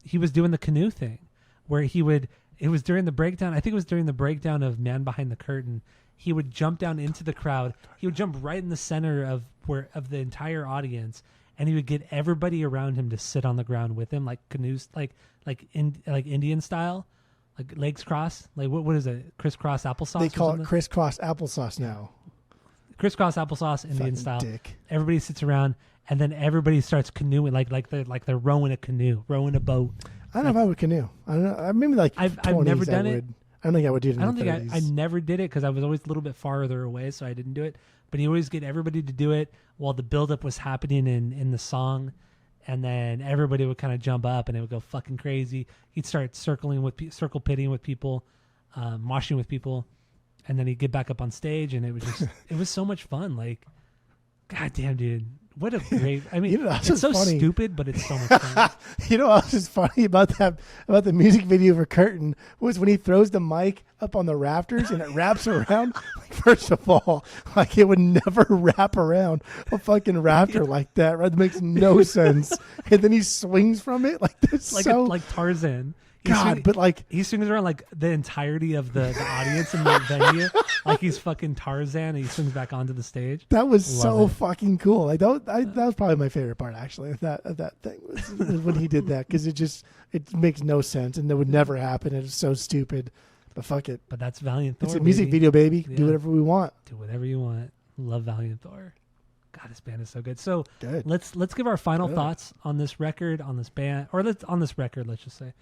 he was doing the canoe thing where it was during the breakdown. I think it was during the breakdown of Man Behind the Curtain. He would jump down into the crowd. He would jump right in the center of the entire audience, and he would get everybody around him to sit on the ground with him, like canoes, like Indian style, like legs crossed. Like what is it? Crisscross applesauce. They call it crisscross applesauce now. Crisscross applesauce, Indian fucking style. Dick. Everybody sits around, and then everybody starts canoeing, like they're rowing a canoe, rowing a boat. I don't know if I would canoe. I don't know. Maybe like I've never done it. I don't think I would do it. I never did it because I was always a little bit farther away, so I didn't do it. But he always get everybody to do it while the buildup was happening in the song, and then everybody would kind of jump up and it would go fucking crazy. He'd start circle pitting with people, moshing with people, and then he'd get back up on stage, and it was just it was so much fun. Like, goddamn, dude. What a great! I mean, it's so funny. Stupid, but it's so much fun. You know what else is funny about the music video for Curtain was when he throws the mic up on the rafters and it wraps around. Like, first of all, like, it would never wrap around a fucking rafter like that. Right? It makes no sense. And then he swings from it like this, like Tarzan. He swings around like the entirety of the audience in the venue, like he's fucking Tarzan, and he swings back onto the stage. That was fucking cool. Like that was probably my favorite part, actually. Of that thing was when he did that, because it makes no sense and that would never happen. It's so stupid, but fuck it. But that's Valient Thorr. It's a music video, baby. Yeah. Do whatever we want. Do whatever you want. Love Valient Thorr. God, this band is so good. So good. Let's give our final thoughts on this record, on this band, or let's just say.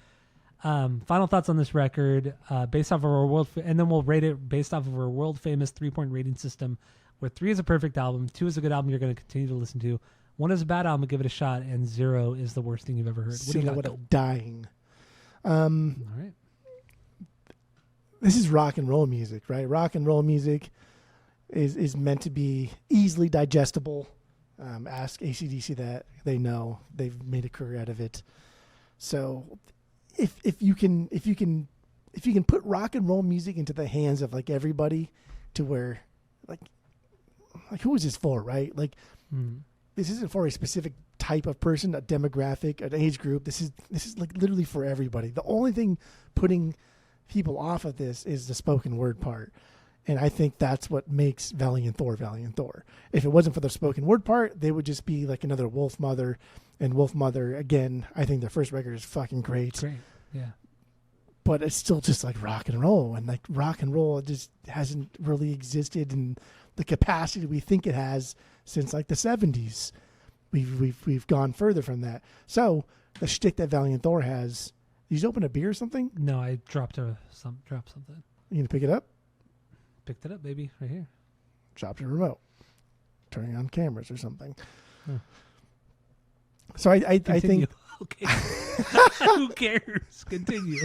Final thoughts on this record, based off of our and then we'll rate it based off of our world famous 3-point rating system, where 3 is a perfect album, 2 is a good album you're going to continue to listen to, 1 is a bad album, give it a shot, and 0 is the worst thing you've ever heard. What do you got? I'm dying. All right. This is rock and roll music, right? Rock and roll music is meant to be easily digestible. Ask AC/DC that. They know. They've made a career out of it. So if you can put rock and roll music into the hands of like everybody, to where like who is this for, right? Like this isn't for a specific type of person, a demographic, an age group. This is like literally for everybody. The only thing putting people off of this is the spoken word part. And I think that's what makes Valient Thorr Valient Thorr. If it wasn't for the spoken word part, they would just be like another Wolf Mother. And Wolf Mother, again, I think their first record is fucking great. Great, yeah. But it's still just like rock and roll. And like rock and roll just hasn't really existed in the capacity we think it has since like the 70s. We've gone further from that. So the shtick that Valient Thorr has, did you open a beer or something? No, I dropped something. You gonna pick it up? Picked it up, baby, right here. Dropped your remote. Turning on cameras or something. Huh. So I think. Okay. Who cares? Continue.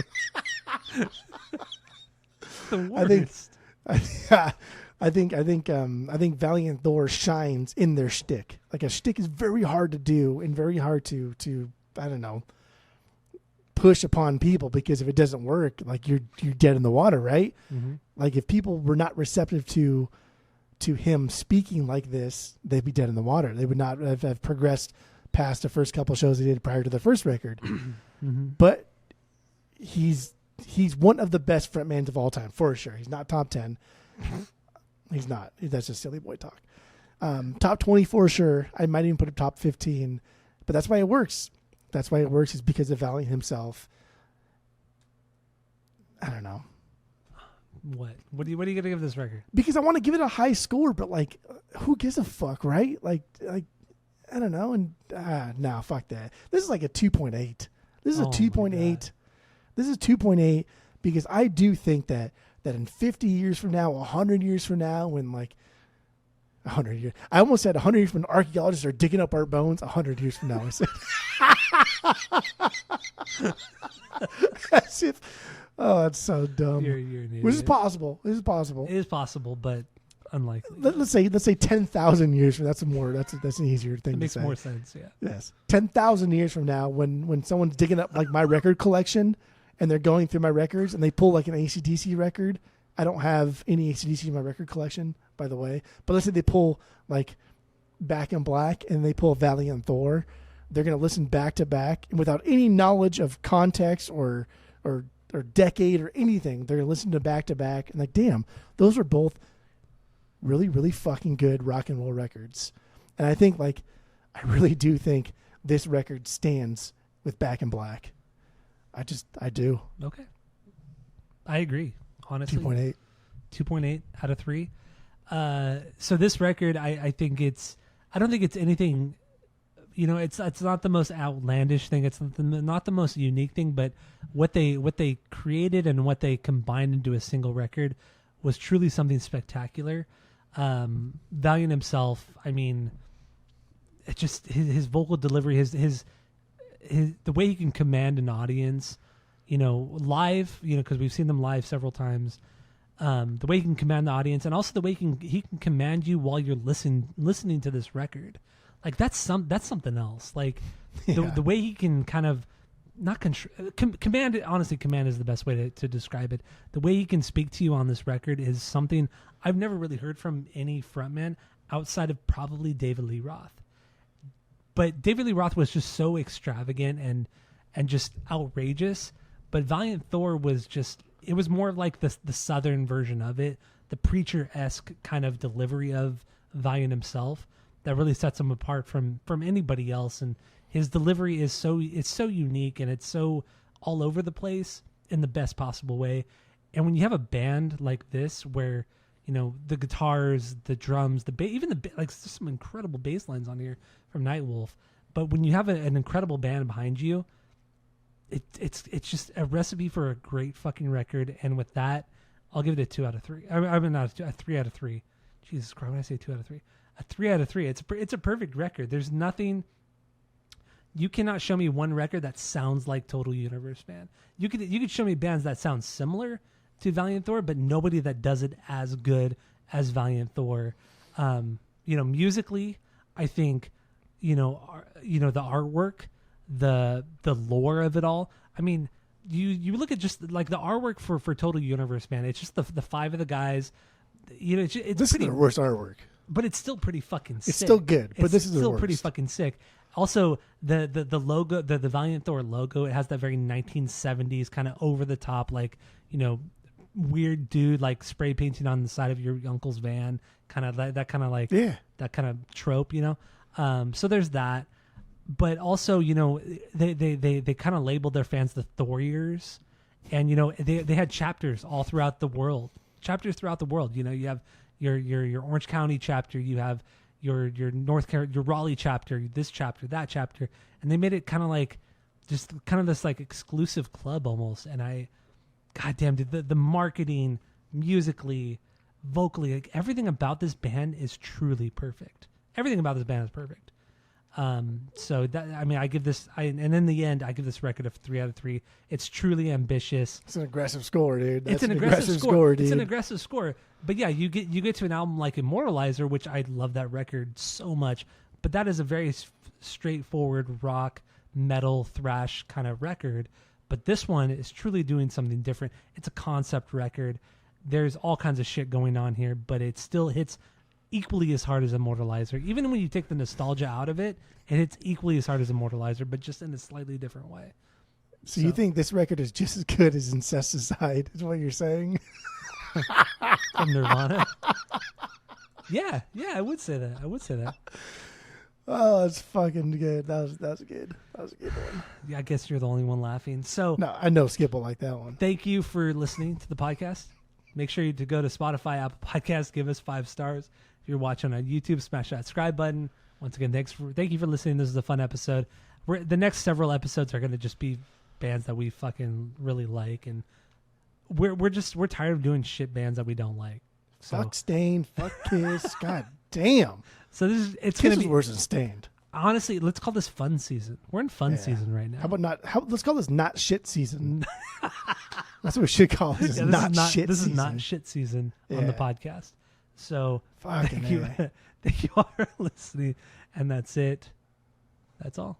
The worst. I think Valient Thorr shines in their shtick. Like, a shtick is very hard to do and very hard to I don't know, push upon people, because if it doesn't work, like you're dead in the water, right? Mm-hmm. Like, if people were not receptive to him speaking like this, they'd be dead in the water. They would not have progressed past the first couple shows they did prior to the first record. Mm-hmm. But he's one of the best frontmans of all time, for sure. He's not top 10. He's not. That's just silly boy talk. Top 20 for sure. I might even put him top 15. But that's why it works. That's why it works, is because of Valient himself. I don't know. What are you going to give this record? Because I want to give it a high score, but like, who gives a fuck, right? Like I don't know. And no, fuck that. This is like a 2.8. This is a 2.8. This is 2.8 because I do think that in 50 years from now, 100 years from now, when like 100 years, I almost said 100 years when archaeologists are digging up our bones. 100 years from now, I said, as if Oh, that's so dumb. You're an idiot. Which is possible. This is possible. It is possible, but unlikely. Let's say 10,000 years from that's an easier thing It makes to say. more sense. Yeah. Yes, 10,000 years from now, when someone's digging up like my record collection and they're going through my records and they pull like an AC/DC record. I don't have any AC/DC in my record collection, by the way. But let's say they pull like Back in Black and they pull Valient Thorr. They're going to listen back to back and without any knowledge of context or decade or anything. They're going to listen to back and like, damn, those are both really, really fucking good rock and roll records. And I think I really do think this record stands with Back in Black. I do. Okay. I agree. Honestly. 2.8. 2.8 out of 3. So this record, I think I don't think it's anything, it's not the most outlandish thing. It's not the most unique thing, but what they created and what they combined into a single record was truly something spectacular. Valiant himself, I mean, it just his vocal delivery, his the way he can command an audience, live, because we've seen them live several times. The way he can command the audience, and also the way he can command you while you're listening to this record, like that's something else. Like the way he can kind of not command it. Honestly, command is the best way to describe it. The way he can speak to you on this record is something I've never really heard from any frontman outside of probably David Lee Roth. But David Lee Roth was just so extravagant and just outrageous. But Valient Thorr was just, it was more of like the southern version of it, the preacher-esque kind of delivery of Valiant himself that really sets him apart from anybody else. And his delivery is so unique and it's so all over the place in the best possible way. And when you have a band like this where, the guitars, the drums, the bass, even there's some incredible bass lines on here from Nightwolf. But when you have an incredible band behind you, it's just a recipe for a great fucking record. And with that, I'll give it a 2 out of 3. I mean, not a 3 out of 3. Jesus Christ, when I say 2 out of 3, a 3 out of 3. It's a perfect record. There's nothing. You cannot show me one record that sounds like Total Universe, man. You could show me bands that sound similar to Valient Thorr, but nobody that does it as good as Valient Thorr. Musically, I think, the artwork, the lore of it all. I mean, you look at just like the artwork for Total Universe, man. It's just the 5 of the guys. It's this pretty, is the worst artwork, but it's still pretty fucking sick. It's still good, but this is still the pretty worst. fucking sick. Also, the logo, the Valient Thorr logo, it has that very 1970s kind of over the top, weird dude like spray painting on the side of your uncle's van, kind of that kind of that kind of trope, So there's that, but also they kind of labeled their fans the Thorriers, and they had chapters all throughout the world. You have your Orange County chapter, you have your North Carolina, your Raleigh chapter, this chapter, that chapter, and they made it kind of like just kind of this like exclusive club almost. And goddamn, dude, the marketing, musically, vocally, like everything about this band is truly perfect. Everything about this band is perfect. So that, I mean, I give this, and in the end, I give this record a 3 out of 3. It's truly ambitious. It's an aggressive score, dude. It's an aggressive score, dude. It's an aggressive score. But yeah, you get to an album like Immortalizer, which I love that record so much. But that is a very straightforward rock, metal, thrash kind of record. But this one is truly doing something different. It's a concept record. There's all kinds of shit going on here, but it still hits equally as hard as Immortalizer. Even when you take the nostalgia out of it, it hits equally as hard as Immortalizer, but just in a slightly different way. So you think this record is just as good as Incesticide, is what you're saying? From Nirvana? Yeah, I would say that. Oh, that's fucking good. That was good. That was a good one. Yeah, I guess you're the only one laughing. So no, I know Skip will like that one. Thank you for listening to the podcast. Make sure to go to Spotify, Apple Podcasts, give us 5 stars. If you're watching on YouTube, smash that subscribe button. Once again, thank you for listening. This is a fun episode. The next several episodes are going to just be bands that we fucking really like, and we're tired of doing shit bands that we don't like. So. Fuck Stained, fuck Kiss, god damn. So it's Kiss gonna is be worse than Stained. honestly, let's call this fun season. We're in fun season right now. How about let's call this not shit season. That's what we should call this. Yeah, not shit this season. is not shit season on the podcast. So Fucking thank you, thank you all for listening, and that's it. That's all.